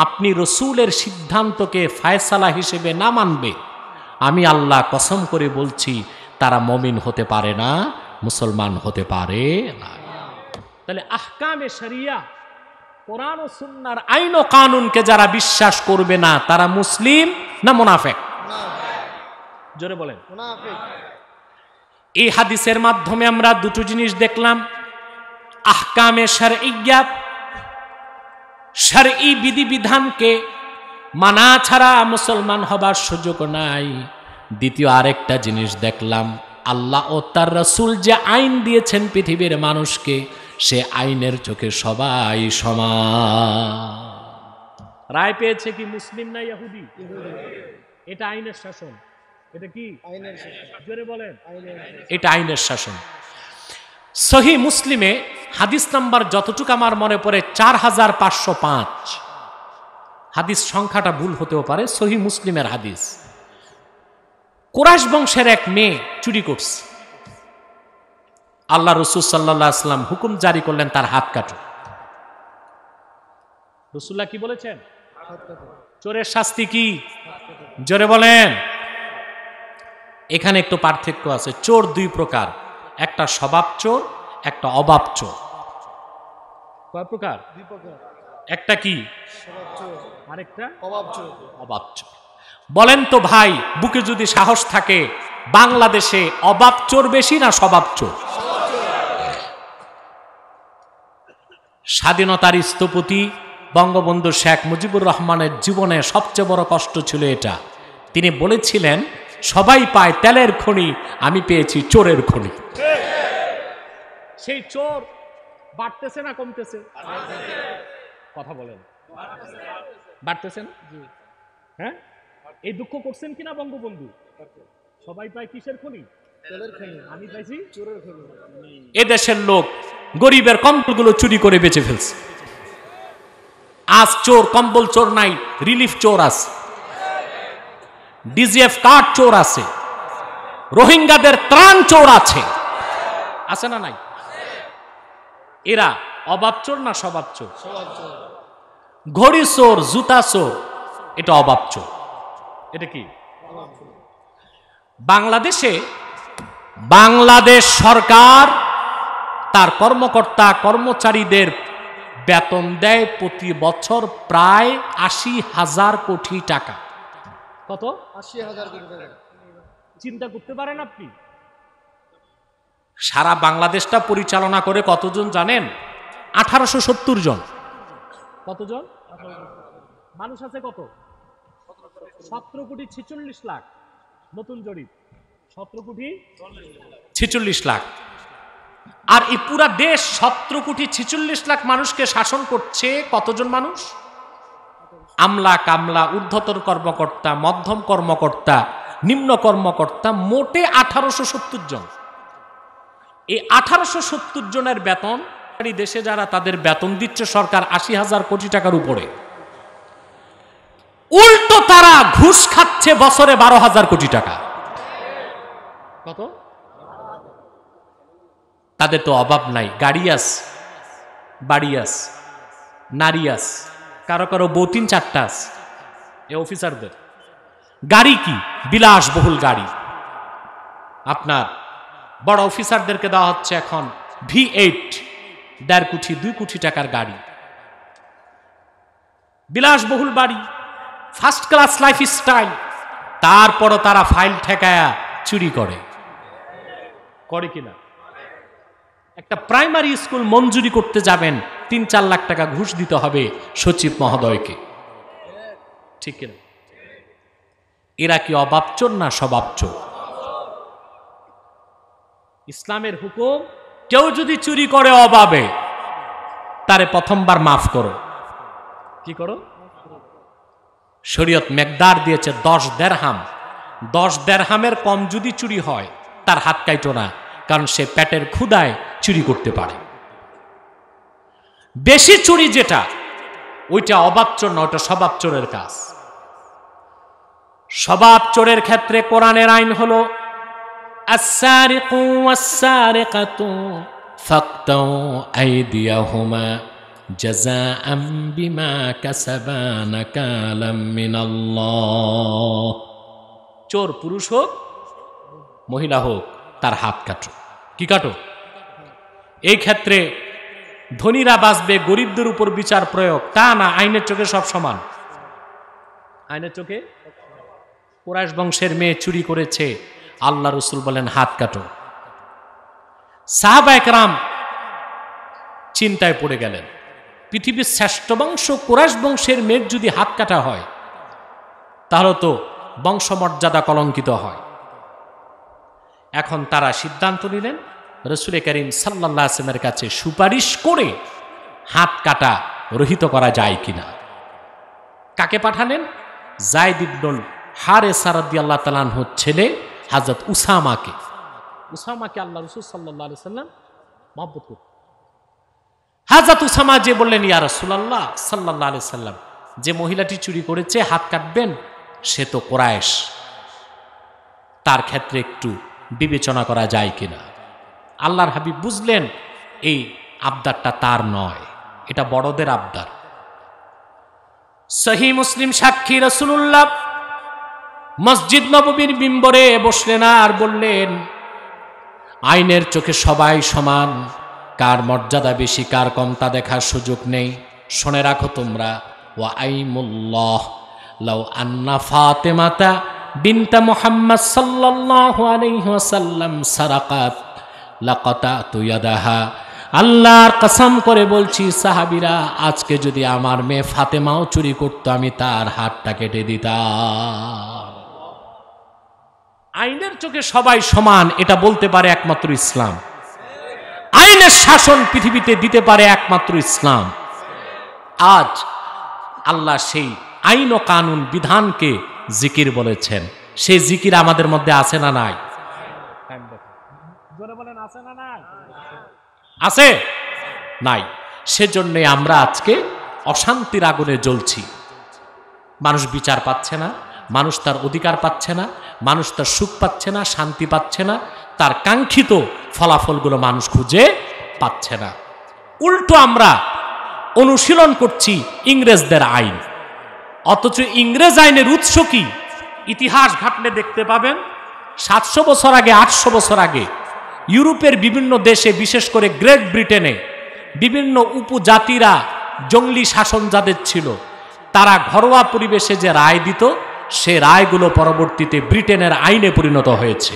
আপনি রসূলের সিদ্ধান্তকে ফায়সালা হিসেবে না মানবে, আমি আল্লাহ কসম করে বলছি তারা মুমিন হতে পারে না, মুসলমান হতে পারে না। তাহলে আহকামে শরিয়া, কোরআন ও সুন্নাহর আইন ও কানুনকে যারা বিশ্বাস করবে না তারা মুসলিম না মুনাফিক? জোরে বলেন। এই হাদিসের মাধ্যমে আমরা দুটো জিনিস দেখলাম, আহকামে শরঈয়া, শরঈ বিধিবিধানকে মানা ছাড়া মুসলমান হবার সুযোগ নাই। দ্বিতীয় আরেকটা জিনিস দেখলাম, আল্লাহ ও তার রাসূল যে আইন দিয়েছেন পৃথিবীর মানুষকে, সে আইনের চোখে সবাই সমান। রায় পেয়েছে কি মুসলিম না ইহুদি? এটা আইনের শাসন। এটা কি আইনের শাসন? জোরে বলেন। এটা আইনের শাসন। সহিহ মুসলিমে হাদিস নাম্বার যতটুকু আমার মনে পড়ে 4505, হাদিস সংখ্যাটা ভুল হতেও পারে, সহিহ মুসলিমের হাদিস। কুরাইশ বংশের এক মেয়ে চুরি করছে, আল্লাহ রাসূল সাল্লাল্লাহু আলাইহি ওয়াসাল্লাম হুকুম জারি করলেন তার হাত কাটো। রাসূলুল্লাহ কি বলেছেন? চোরের শাস্তি কি? জোরে বলেন। এখানে একটু পার্থক্য আছে। চোর দুই প্রকার, একটা স্বভাব চোর, একটা অভাব চোর। কয় প্রকার? দুই প্রকার। একটা কি স্বভাব চোর, আরেকটা অভাব চোর। অভাব চোর। বলেন তো ভাই, বুকে যদি সাহস থাকে, বাংলাদেশে অভাব চোর বেশি না স্বভাব চোর? স্বাধীনতার স্থপতি বঙ্গবন্ধু শেখ মুজিবুর রহমানের জীবনে সবচেয়ে বড় কষ্ট ছিল এটা। তিনি বলেছিলেন, সবাই পায় তেলের খনি, আমি পেয়েছি চোরের খনি। সেই চোর বাড়তেছে না কমতেছে? কথা বলেন। বাড়তেছে না? হ্যাঁ, এই দুঃখ করছেন কিনা বঙ্গবন্ধু? সবাই পায় কিসের খনি? তেলের খনি। আমি পাইছি চোরের খনি। এদেশের লোক গরিবের কম্বলগুলো চুরি করে বেচে ফেলছে। আজ চোর কম্বল চোর নাই, রিলিফ চোর আছে, ডিজিএফ কার্ড চোর আছে, রোহিঙ্গাদের ত্রাণ চোর আছে, আছে না নাই? এরা অভাব চোর না স্বভাব চোর? ঘড়ি চোর, জুতা চোর, এটা অভাব চোর। এটা কি? বাংলাদেশে বাংলাদেশ সরকার তার কর্মকর্তা কর্মচারীদের বেতন দেয় প্রতি বছর প্রায় ৮০,০০০ কোটি টাকা। কত? ৮০,০০০ কোটি টাকা। চিন্তা করতে পারেন আপনি? সারা বাংলাদেশটা পরিচালনা করে কতজন জানেন? ১৮৭০ জন। কতজন? মানুষ আছে কত? ১৭,৪৬,০০,০০০। নতুন জরিপ ১৭,৪৬,০০,০০০। আর এই পুরা দেশ ১৭,৪৬,০০,০০০ মানুষকে শাসন করছে কতজন মানুষ? আমলা কামলা, ঊর্ধ্বতন কর্মকর্তা, মধ্যম কর্মকর্তা, নিম্ন কর্মকর্তা, মোটে ১৮৭০ জন। এই ১৮৭০ জনের বেতন, দেশে যারা তাদের বেতন দিচ্ছে সরকার ৮০,০০০ কোটি টাকার উপরে, উল্টো তারা ঘুষ খাচ্ছে বছরে ১২,০০০ কোটি টাকা। কত? তাদের তো অভাব নাই, গাড়ি আস, বাড়ি আস, নারী আস, কারো কারো বউ ৩-৪টা আস। এ অফিসারদের গাড়ি কি? বিলাসবহুল গাড়ি। আপনার বড় অফিসারদেরকে দেওয়া হচ্ছে এখন V8, ১.৫ কোটি ২ কোটি টাকার গাড়ি, বিলাসবহুল বাড়ি, ফার্স্ট ক্লাস লাইফ স্টাইল। তারপরও তারা ফাইল ঠেকায়া চুরি করে কিনা? একটা প্রাইমারি স্কুল মঞ্জুরি করতে যাবেন ৩-৪ লাখ টাকা ঘুষ দিতে হবে সচিব মহোদয়কে, ঠিক কিনা? এরা কি অবাবচোর না স্বভাবচোর? ইসলামের হুকুম, কেউ যদি চুরি করে অভাবে, তারে প্রথমবার মাফ করো। কি করো? শরীয়ত মেকদার দিয়েছে ১০ দেরহাম। ১০ দেরহামের কম যদি চুরি হয় তার হাত কাটো না, কারণ সে পেটের ক্ষুধায় চুরি করতে পারে। বেশি চুরি যেটা, ওইটা অবাবচোর না, ওটা স্বভাবচোরের কাজ। স্বভাবচোরের ক্ষেত্রে কোরআনের আইন হলো আস-সারিকু ওয়াস-সারিকাতু ফাকতাউ আইদিয়াহুমা জাযাআম বিমা কাসাবা নাকালাম মিনাল্লাহ। চোর পুরুষ হোক মহিলা হোক, তার হাত কাটো। কি কাটো? এই ক্ষেত্রে ধনীরা বাঁচবে, গরিবদের উপর বিচার প্রয়োগ তা না, আইনের চোখে সব সমান। আইনের চোখে কুরাইশ বংশের মেয়ে চুরি করেছে, আল্লাহ রসুল বলেন হাত কাটো। সাহাবা একরাম চিন্তায় পড়ে গেলেন, পৃথিবীর শ্রেষ্ঠ বংশ কুরাইশ বংশের মেয়ের যদি হাত কাটা হয় তাহলে তো বংশমর্যাদা কলঙ্কিত হয়। এখন তারা সিদ্ধান্ত নিলেন রসুল করিম সাল্লাল্লাহু আলাইহি ওয়াসাল্লামের কাছে সুপারিশ করে হাত কাটা রহিত করা যায় কিনা। কাকে পাঠালেন? যায়েদ ইবনুল হারেসা রাদিয়াল্লাহু তাআলা আনহুর ছেলে হযরত উসামাকে। উসামাকে আল্লাহ রাসূল সাল্লাল্লাহু আলাইহি ওয়াসাল্লাম মহব্বত করতেন। হযরত উসামা যে বললেন, ইয়া রাসূলুল্লাহ সাল্লাল্লাহু আলাইহি ওয়াসাল্লাম, যে মহিলাটি চুরি করেছে হাত কাটবেন, সে তো কুরাইশ, তার ক্ষেত্রে একটু বিবেচনা করা যায় কিনা। আল্লাহর হাবিব বুঝলেন এই আবদারটা তার নয়, এটা বড়দের আবদার। সহিহ মুসলিম সাক্ষী, রাসূলুল্লাহ মসজিদ নববীর মিম্বরে বসলেন আর বললেন, আইনের চোখে সবাই সমান, কার মর্যাদা বেশি কার কম তা দেখার সুযোগ নেই। শুনে রাখো তোমরা, ওয়া আইমুল্লাহ লাউ আন্না ফাতেমাতা বিনতা মুহাম্মদ সাল্লাল্লাহু আলাইহি ওয়াসাল্লাম সারাকাত লাকাতাতু ইয়াদাহা। আল্লাহর কসম করে বলছি সাহাবীরা, আজকে যদি আমার মেয়ে ফাতেমাও চুরি করতো, আমি তার হাতটা কেটে দিতাম। আইনের চোখে সবাই সমান, এটা বলতে পারে একমাত্র ইসলাম। আইনের শাসন পৃথিবীতে দিতে পারে একমাত্র ইসলাম। আজ আল্লাহ সেই আইন ও কানুন বিধানকে জিকির বলেছেন। সেই জিকির আমাদের মধ্যে আছে না নাই? আছে নাই? সেজন্য আমরা আজকে অশান্তির আগুনে জ্বলছি। মানুষ বিচার পাচ্ছে না, মানুষ তার অধিকার পাচ্ছে না, মানুষ তার সুখ পাচ্ছে না, শান্তি পাচ্ছে না, তার কাঙ্ক্ষিত ফলাফলগুলো মানুষ খুঁজে পাচ্ছে না। উল্টো আমরা অনুশীলন করছি ইংরেজদের আইন, অথচ ইংরেজ আইনের উৎস কি? ইতিহাস ঘাটলে দেখতে পাবেন 700 বছর আগে, 800 বছর আগে ইউরোপের বিভিন্ন দেশে, বিশেষ করে গ্রেট ব্রিটেনে বিভিন্ন উপজাতিরা জঙ্গলি শাসন যাদের ছিল, তারা ঘরোয়া পরিবেশে যে রায় দিত, সে রায়গুলো পরবর্তীতে ব্রিটেনের আইনে পরিণত হয়েছে।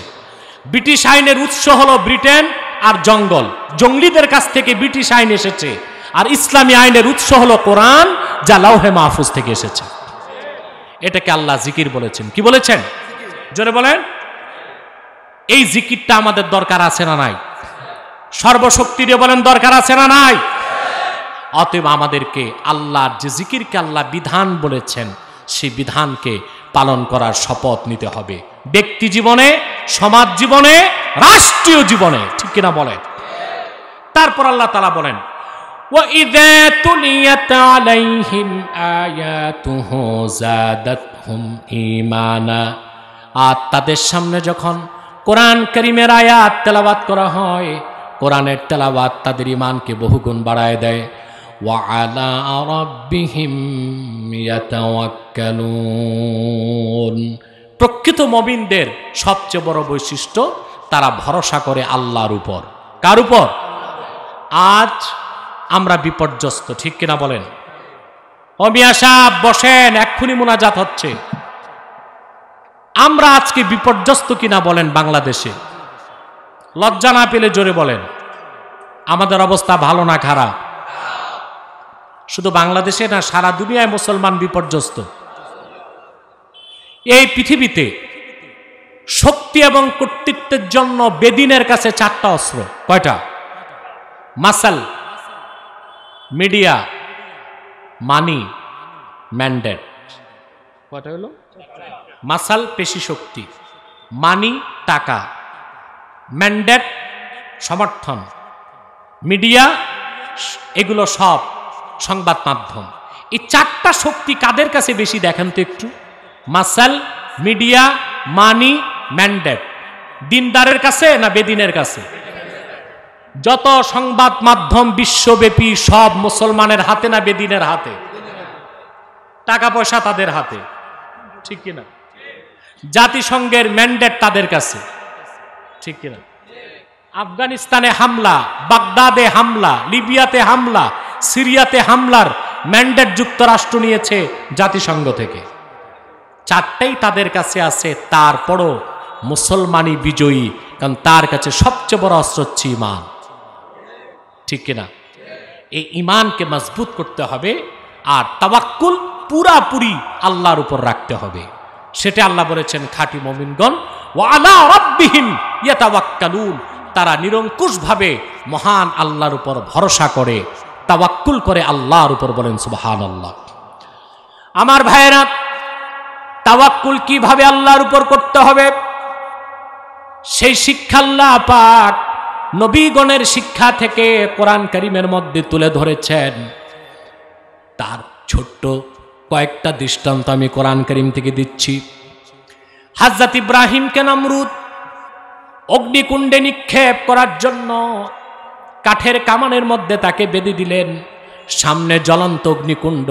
ব্রিটিশ আইনের উৎস হলো ব্রিটেন আর জঙ্গল, জঙ্গলিদের কাছ থেকে ব্রিটিশ আইন এসেছে। আর ইসলামী আইনের উৎস হলো কোরআন, যা লাউহে মাহফুজ থেকে এসেছে। এটাকে আল্লাহ জিকির বলেছেন। কি বলেছেন? জোরে বলেন। এই জিকিরটা আমাদের দরকার আছে না নাই? সর্বশক্তি দিয়ে বলেন, দরকার আছে না নাই? অতএব আমাদেরকে আল্লাহর যে জিকিরকে আল্লাহ বিধান বলেছেন, সেই বিধানকে পালন করার শপথ নিতে হবে, ব্যক্তি জীবনে, সমাজ জীবনে, রাষ্ট্রীয় জীবনে। ঠিক কিনা বলেন? তারপর আল্লাহ তাআলা বলেন, وَإِذَا تُلِيَتْ عَلَيْهِمْ آيَاتُهُ زَادَتْهُمْ إِيمَانًا। আর তাদের সামনে যখন কোরআন কারীমের আয়াত তেলাওয়াত করা হয়, কোরআনের তেলাওয়াত তাদের ঈমানকে বহুগুণ বাড়ায় দেয়। وَعَلَى رَبِّهِمْ يَتَوَكَّلُونَ। প্রকৃত মুমিনদের সবচেয়ে বড় বৈশিষ্ট্য, তারা ভরসা করে আল্লাহর উপর। কার উপর? আজ আমরা বিপর্যস্ত। ঠিক কিনা বলেন? ও মিয়া সাহেব বসেন, এক্ষুনি মুনাজাত হচ্ছে। আমরা আজকে বিপর্যস্ত কিনা বলেন? বাংলাদেশে লজ্জা না পেলে জোরে বলেন, আমাদের অবস্থা ভালো না খারাপ? শুধু বাংলাদেশে না, সারা দুনিয়ায় মুসলমান বিপর্যস্ত। এই পৃথিবীতে শক্তি এবং কর্তৃত্বের জন্য বেদিনের কাছে 4টা অস্ত্র। কয়টা? মাসাল, মিডিয়া, মানি, ম্যান্ডেট। কয়টা হলো? মাসাল পেশি শক্তি, মানি টাকা, ম্যান্ডেট সমর্থন, মিডিয়া এগুলো সব সংবাদ মাধ্যম। এই 4টা শক্তি কাদের কাছে বেশি দেখেন তো একটু? মাসাল, মিডিয়া, মানি, ম্যান্ডেট। দিনদারের কাছে না বেদিনের কাছে? যত সংবাদ মাধ্যম বিশ্বব্যাপী সব মুসলমানের হাতে না বেদিনের হাতে? টাকা পয়সা তাদের হাতে। ঠিক কিনা? জাতিসংঘের ম্যান্ডেট তাদের কাছে। ঠিক কিনা? আফগানিস্তানে হামলা, বাগদাদে হামলা, লিবিয়াতে হামলা, সিরিয়াতে হামলার ম্যান্ডেট যুক্তরাষ্ট্র নিয়েছে জাতিসংঘ থেকে। 4টাই তাদের কাছে আছে। তারপরও মুসলমানই বিজয়ী, কারণ তার কাছে সবচেয়ে বড় অস্ত্র হচ্ছে ঈমান। ঠিক কিনা? এই ঈমানকে মজবুত করতে হবে, আর তাওয়াক্কুল পুরাপুরি আল্লাহর উপর রাখতে হবে। সেটা আল্লাহ বলেছেন, খাঁটি মুমিনগণ ওয়া আলা রাব্বিহিম ইয়াতাওয়াক্কালুন, তারা নিরঙ্কুশভাবে মহান আল্লাহর উপর ভরসা করে, তাওয়াক্কুল করে আল্লাহর উপর। বলেন সুবহানাল্লাহ। আমার ভাইয়েরা, তাওয়াক্কুল কিভাবে আল্লাহর উপর করতে হবে, সেই শিক্ষা আল্লাহ পাক নবীগণের শিক্ষা থেকে কোরআন কারীমের মধ্যে তুলে ধরেছেন। তার ছোট্ট কয়েকটা দৃষ্টান্ত আমি কোরআন কারীম থেকে দিচ্ছি। হযরত ইব্রাহিমকে নমরুদ অগ্নিকুণ্ডে নিক্ষেপ করার জন্য কাঠের কামানের মধ্যে তাকে বেঁধে দিলেন। সামনে জ্বলন্ত অগ্নিকুণ্ড,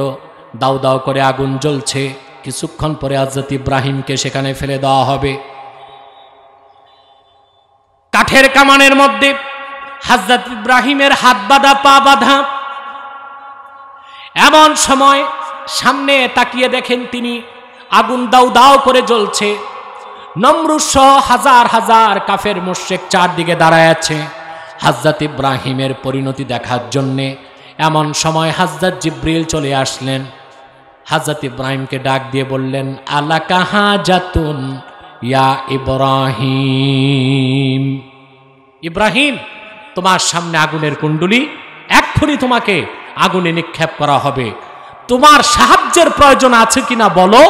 দাউ দাউ করে আগুন জ্বলছে। কিছুক্ষণ পরে হযরত ইব্রাহিমকে সেখানে ফেলে দেওয়া হবে। কাঠের কামানের মধ্যে হযরত ইব্রাহিমের হাত বাঁধা, পা বাঁধা। এমন সময় সামনে তাকিয়ে দেখেন তিনি, আগুন দাউ দাউ করে জ্বলছে। নমরুদ সহ হাজার হাজার কাফের মুশরিক চারদিকে দাঁড়ায় আছে হযরত ইব্রাহিমের পরিণতি দেখার জন্যে। এমন সময় হযরত জিবরিল চলে আসলেন। হযরত ইব্রাহিমকে ডাক দিয়ে বললেন, আলাকা হাজাতুন ইয়া ইব্রাহিম। ইব্রাহিম, তোমার সামনে আগুনের কুণ্ডলী, এক্ষুনি তোমাকে আগুনে নিক্ষেপ করা হবে। তোমার সাহায্যের প্রয়োজন আছে কিনা বলো,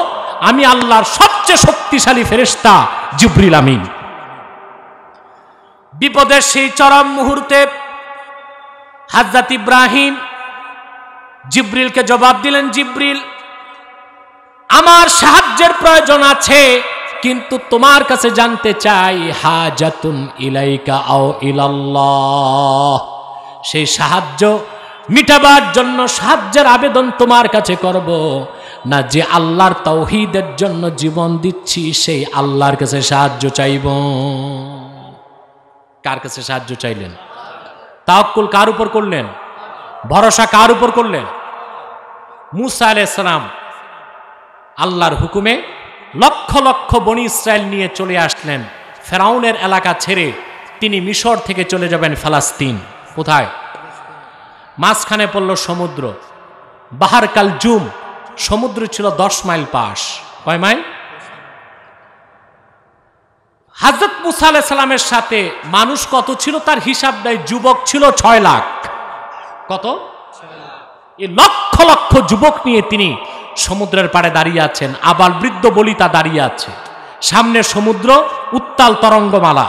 আমি আল্লাহর সবচেয়ে শক্তিশালী ফেরেশতা জিবরিল আমিন। বিপদের সেই চরম মুহূর্তে হযরত ইব্রাহিম জিবরিলকে জবাব দিলেন, জিবরিল, আমার সাহায্যের প্রয়োজন আছে, কিন্তু তোমার কাছে জানতে চাই, হাজাতুন ইলাইকা আও ইলাল্লাহ, সেই সাহায্য মিটাবার জন্য সাহায্যের আবেদন তোমার কাছে করব, না যে আল্লাহর তাওহীদের জন্য জীবন দিচ্ছি সেই আল্লাহর কাছে সাহায্য চাইব। কার কাছে সাহায্য চাইলেন? তাওয়াক্কুল কার উপর করলেন? ভরসা কার উপর করলেন? মূসা আলাইহিস সালাম আল্লাহর হুকুমে লক্ষ লক্ষ বনি ইসরায়েল নিয়ে চলে আসলেন ফেরাউনের এলাকা ছেড়ে। তিনি মিশর থেকে চলে যাবেন ফিলিস্তিন। কোথায়? মাঝখানে পড়ল সমুদ্র, বাহার কালজুম। সমুদ্র ছিল 10 মাইল পাশ। কয় মাইল? হযরত মূসা আলাইহিস সালামের সাথে মানুষ কত ছিল তার হিসাব নাই, যুবক ছিল 6 লাখ। কত? এই লক্ষ লক্ষ যুবক নিয়ে তিনি সমুদ্রের পাড়ে দাঁড়িয়ে আছেন। আবার বৃদ্ধ বলিতা দাঁড়িয়ে আছে। সামনে সমুদ্র, উত্তাল তরঙ্গমালা।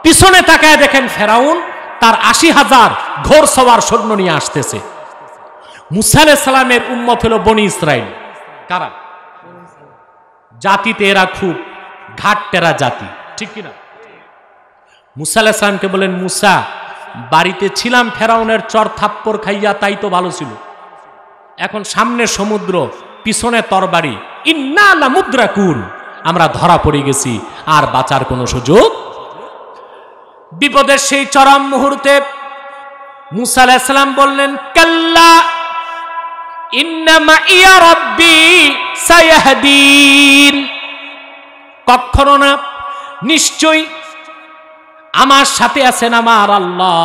পিছনে তাকায় দেখেন ফেরাউন তার 80,000 ঘোড়সওয়ার সৈন্য নিয়ে আসতেছে। মূসা আলাইহিস সালামের উম্মত হলো বনি ইসরাইল। কারা? জাতিতে এরা খুব ঘাটতেরা জাতি, ঠিক কিনা? মূসা আলাইহিস সালামকে বলেন, মূসা বাড়িতে ছিলাম ফেরাউনের চর থাপ্পড় খাইয়া, তাই তো ভালো ছিল। এখন সামনে সমুদ্র, পিছনে তরবারি, ইন্না লামুদ্রাকুন, আমরা ধরা পড়ে গেছি, আর বাঁচার কোনো সুযোগ। বিপদের সেই চরম মুহূর্তে মূসা আলাইহিস সালাম বললেন, কাল্লা ইন্না মাইয়া রাব্বি সায়াহদিন, কখনো না, নিশ্চয়ই আমার সাথে আছেন আমার আল্লাহ,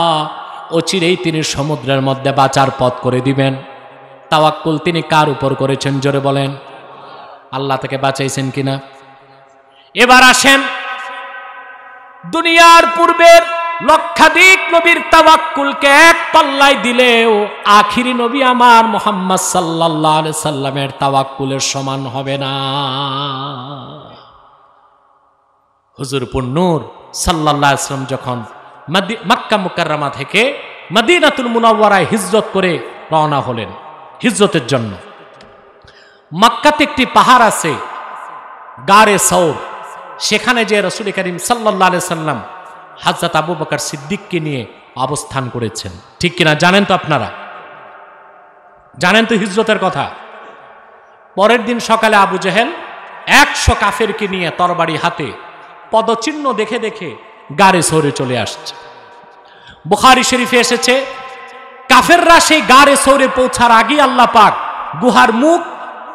অচিরেই তিনি সমুদ্রের মধ্যে বাঁচার পথ করে দিবেন। তাওয়াক্কুল তিনি কার উপর করেছেন? জোরে বলেন। আল্লাহ থেকে বাঁচাইছেন কিনা? এবার আসেন, দুনিয়ার পূর্বের লক্ষাধিক নবীর তাওয়াক্কুলকে এক পাল্লায় দিলেও আখিরি নবী আমার মুহাম্মদ সাল্লাল্লাহু আলাইহি সাল্লামের তাওয়াক্কুলের সমান হবে না। হুজুর পুন্নূর সাল্লাল্লাহু আলাইহি সাল্লাম যখন মক্কা মুকাররমা থেকে মদিনাতুল মুনাওয়ারায় হিজরত করে রওনা হলেন হিজরতের জন্য, মক্কাতে একটি পাহাড় আছে গারে সৌর, সেখানে যে রাসূল করিম সাল্লাল্লাহু আলাইহি সাল্লাম হযরত আবু বকর সিদ্দিককে নিয়ে অবস্থান করেছেন, ঠিক কিনা? জানেন তো আপনারা, জানেন তো হিজরতের কথা। পরের দিন সকালে আবু জেহেল 100 কাফেরকে নিয়ে তরবারি হাতে পদচিহ্ন দেখে দেখে গারে সৌরে চলে আসছে। বুখারী শরীফে এসেছে, কাফেররা সেই গারে সৌরে পৌঁছার আগে আল্লাহ পাক গুহার মুখ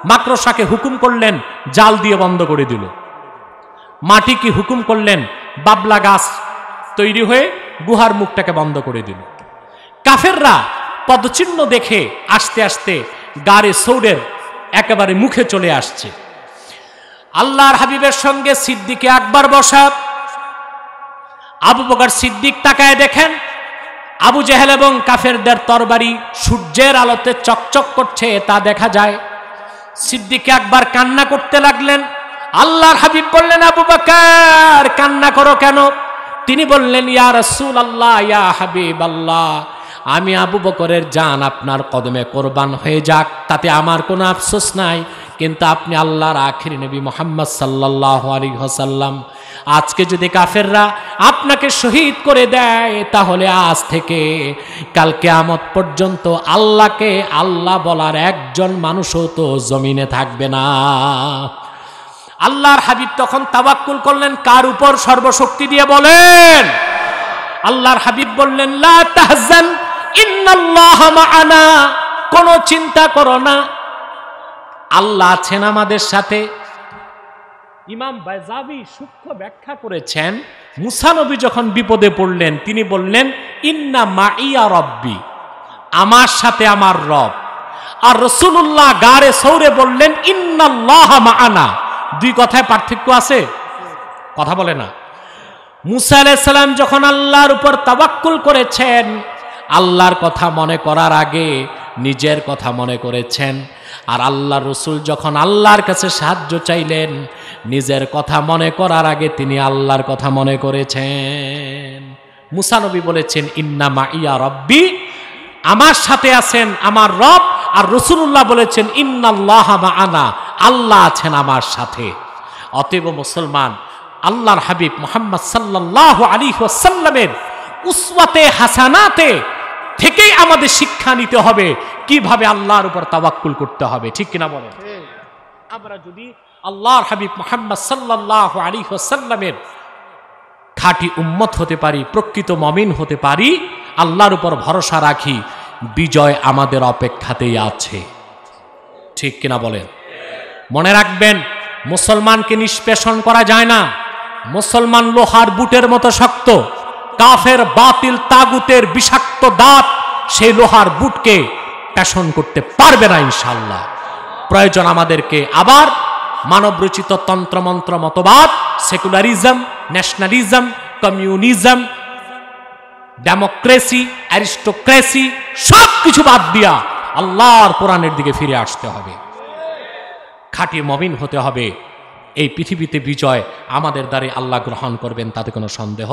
মাকড়সাকে হুকুম করলেন জাল দিয়ে বন্ধ করে দিল। মাটিকে হুকুম করলেন বাবলা গাছ তৈরি হয়ে গুহার মুখটাকে বন্ধ করে দিল। কাফেররা পদচিহ্ন দেখে আস্তে আস্তে গারে সৌরের একেবারে মুখে চলে আসছে। আল্লাহর হাবিবের সঙ্গে সিদ্দিকে আকবর বসা। আবু বকর সিদ্দিক তাকায় দেখেন আবু জেহেল এবং কাফেরদের তরবারি সূর্যের আলোতে চকচক করছে, তা দেখা যায়। সিদ্দিক আকবর কান্না করতে লাগলেন। আল্লাহর হাবিব বললেন, আবু বকর কান্না করো কেন? তিনি বললেন, ইয়া রাসূলুল্লাহ, ইয়া হাবিবাল্লাহ, আমি আবু বকরের জান আপনার কদমে কোরবান হয়ে যাক, তাতে আমার কোনো আফসোস নাই, কিন্তু আপনি আল্লাহর আখির নবী মুহাম্মদ সাল্লাল্লাহু আলাইহি ওয়াসাল্লাম, আজকে যদি কাফেররা আপনাকে শহীদ করে দেয় তাহলে আজ থেকে কাল কিয়ামত পর্যন্ত আল্লাহকে আল্লাহ বলার একজন মানুষও তো জমিনে থাকবে না। আল্লাহর হাবিব তখন তাওয়াক্কুল করলেন কার উপর? সর্বশক্তি দিয়ে বলেন। আল্লাহর হাবিব বললেন, লা তাহজান ইন্নাল্লাহা মা'ানা, কোনো চিন্তা করো না, আল্লাহ আছেন আমাদের সাথে। ইমাম বাইজাবি সূক্ষ্ম ব্যাখ্যা করেছেন, মুসা নবী যখন বিপদে পড়লেন তিনি বললেন, ইন্না মাইয়া রব্বি, আমার সাথে আমার রব। আর রাসূলুল্লাহ গারে সৌরে বললেন, ইন্নাল্লাহা মা'ানা। দুই কথায় পার্থক্য আছে? কথা বলে না। মুসা আলাইহিস সালাম যখন আল্লাহর উপর তাওয়াক্কুল করেছেন, আল্লাহর কথা মনে করার আগে নিজের কথা মনে করেছেন। আর আল্লাহর রাসূল যখন আল্লাহর কাছে সাহায্য চাইলেন, নিজের কথা মনে করার আগে তিনি আল্লাহর কথা মনে করেছেন। মুসা নবী বলেছেন, ইন্না মাইয়া রব্বি, আমার সাথে আছেন আমার রব। আর রাসূলুল্লাহ বলেছেন, ইন্নাল্লাহা মা'ানা, আল্লাহ আছেন আমার সাথে। অতএব মুসলমান, আল্লাহর হাবিব মুহাম্মদ সাল্লাল্লাহু আলাইহি ওয়াসাল্লামের উসওয়াতে হাসানাতে থেকেই আমাদের শিক্ষা নিতে হবে কিভাবে আল্লাহর উপর তাওয়াক্কুল করতে হবে, ঠিক কিনা বলেন? আমরা যদি আল্লাহর হাবিব মুহাম্মদ সাল্লাল্লাহু আলাইহি ওয়াসাল্লামের খাঁটি উম্মত হতে পারি, প্রকৃত মুমিন হতে পারি, আল্লাহর উপর ভরসা রাখি, বিজয় আমাদের অপেক্ষাতেই আছে। ঠিক কিনা বলেন? মনে রাখবেন, মুসলমানকে নিষ্পেষণ করা যায় না। মুসলমান লোহার বুটের মতো শক্ত। কাফের বাতিল তাগুতের বিষাক্ত দাঁত সেই লোহার বুটকে পেষণ করতে পারবে না ইনশাআল্লাহ। প্রয়োজন আমাদেরকে আবার মানবরচিত তন্ত্রমন্ত্র মতবাদ, secularism, nationalism, communism, democracy, aristocracy সব কিছু বাদ দিয়া আল্লাহর কোরআনের দিকে ফিরে আসতে হবে। খাঁটি মুমিন হতে হবে। এই পৃথিবীতে বিজয় আমাদের দ্বারে আল্লাহ গ্রহণ করবেন, তাতে কোনো সন্দেহ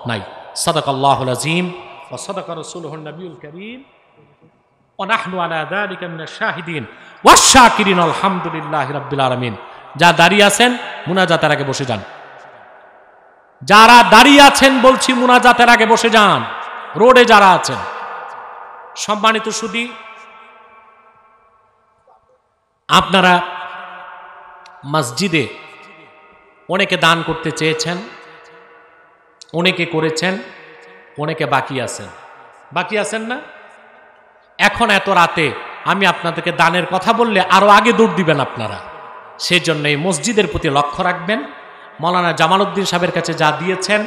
নাই। সাদাকাল্লাহুল আযীম ওয়া সাদাকা রাসূলুহুন নবিয়ুল কারীম ওয়া নাহনু আলা যালিকা মিনাশ শাহিদিন ওয়াশ শাকিরিন আলহামদুলিল্লাহি রাব্বিল আলামিন। যা দাঁড়িয়ে আছেন মুনাজাতের আগে বসে যান। যারা দাঁড়িয়ে আছেন বলছি মুনাজাতের আগে বসে যান। রোডে যারা আছেন, সম্মানিত সুধী, আপনারা মসজিদে অনেকে দান করতে চেয়েছেন, অনেকে করেছেন, অনেকে বাকি আছেন না? এখন এত রাতে আমি আপনাদেরকে দানের কথা বললে আরো আগে দৌড় দিবেন আপনারা। সেই জন্য এই মসজিদের প্রতি লক্ষ্য রাখবেন। মাওলানা জামাল উদ্দিন সাহেবের কাছে যা দিয়েছেন,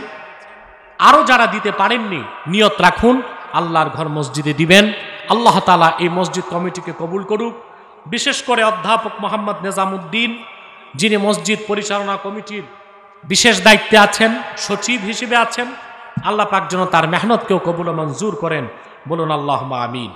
আরো যারা দিতে পারেননি নিয়ত রাখুন আল্লাহর ঘর মসজিদে দিবেন। আল্লাহ তাআলা এই মসজিদ কমিটিকে কবুল করুক। বিশেষ করে অধ্যাপক মোহাম্মদ নেজামুদ্দিন, যিনি মসজিদ পরিচালনা কমিটির বিশেষ দায়িত্বে আছেন, সচিব হিসেবে আছেন, আল্লাহ পাক যেন তার মেহনতকেও কবুল ও মঞ্জুর করেন। বলুন আল্লাহুম্মা আমিন।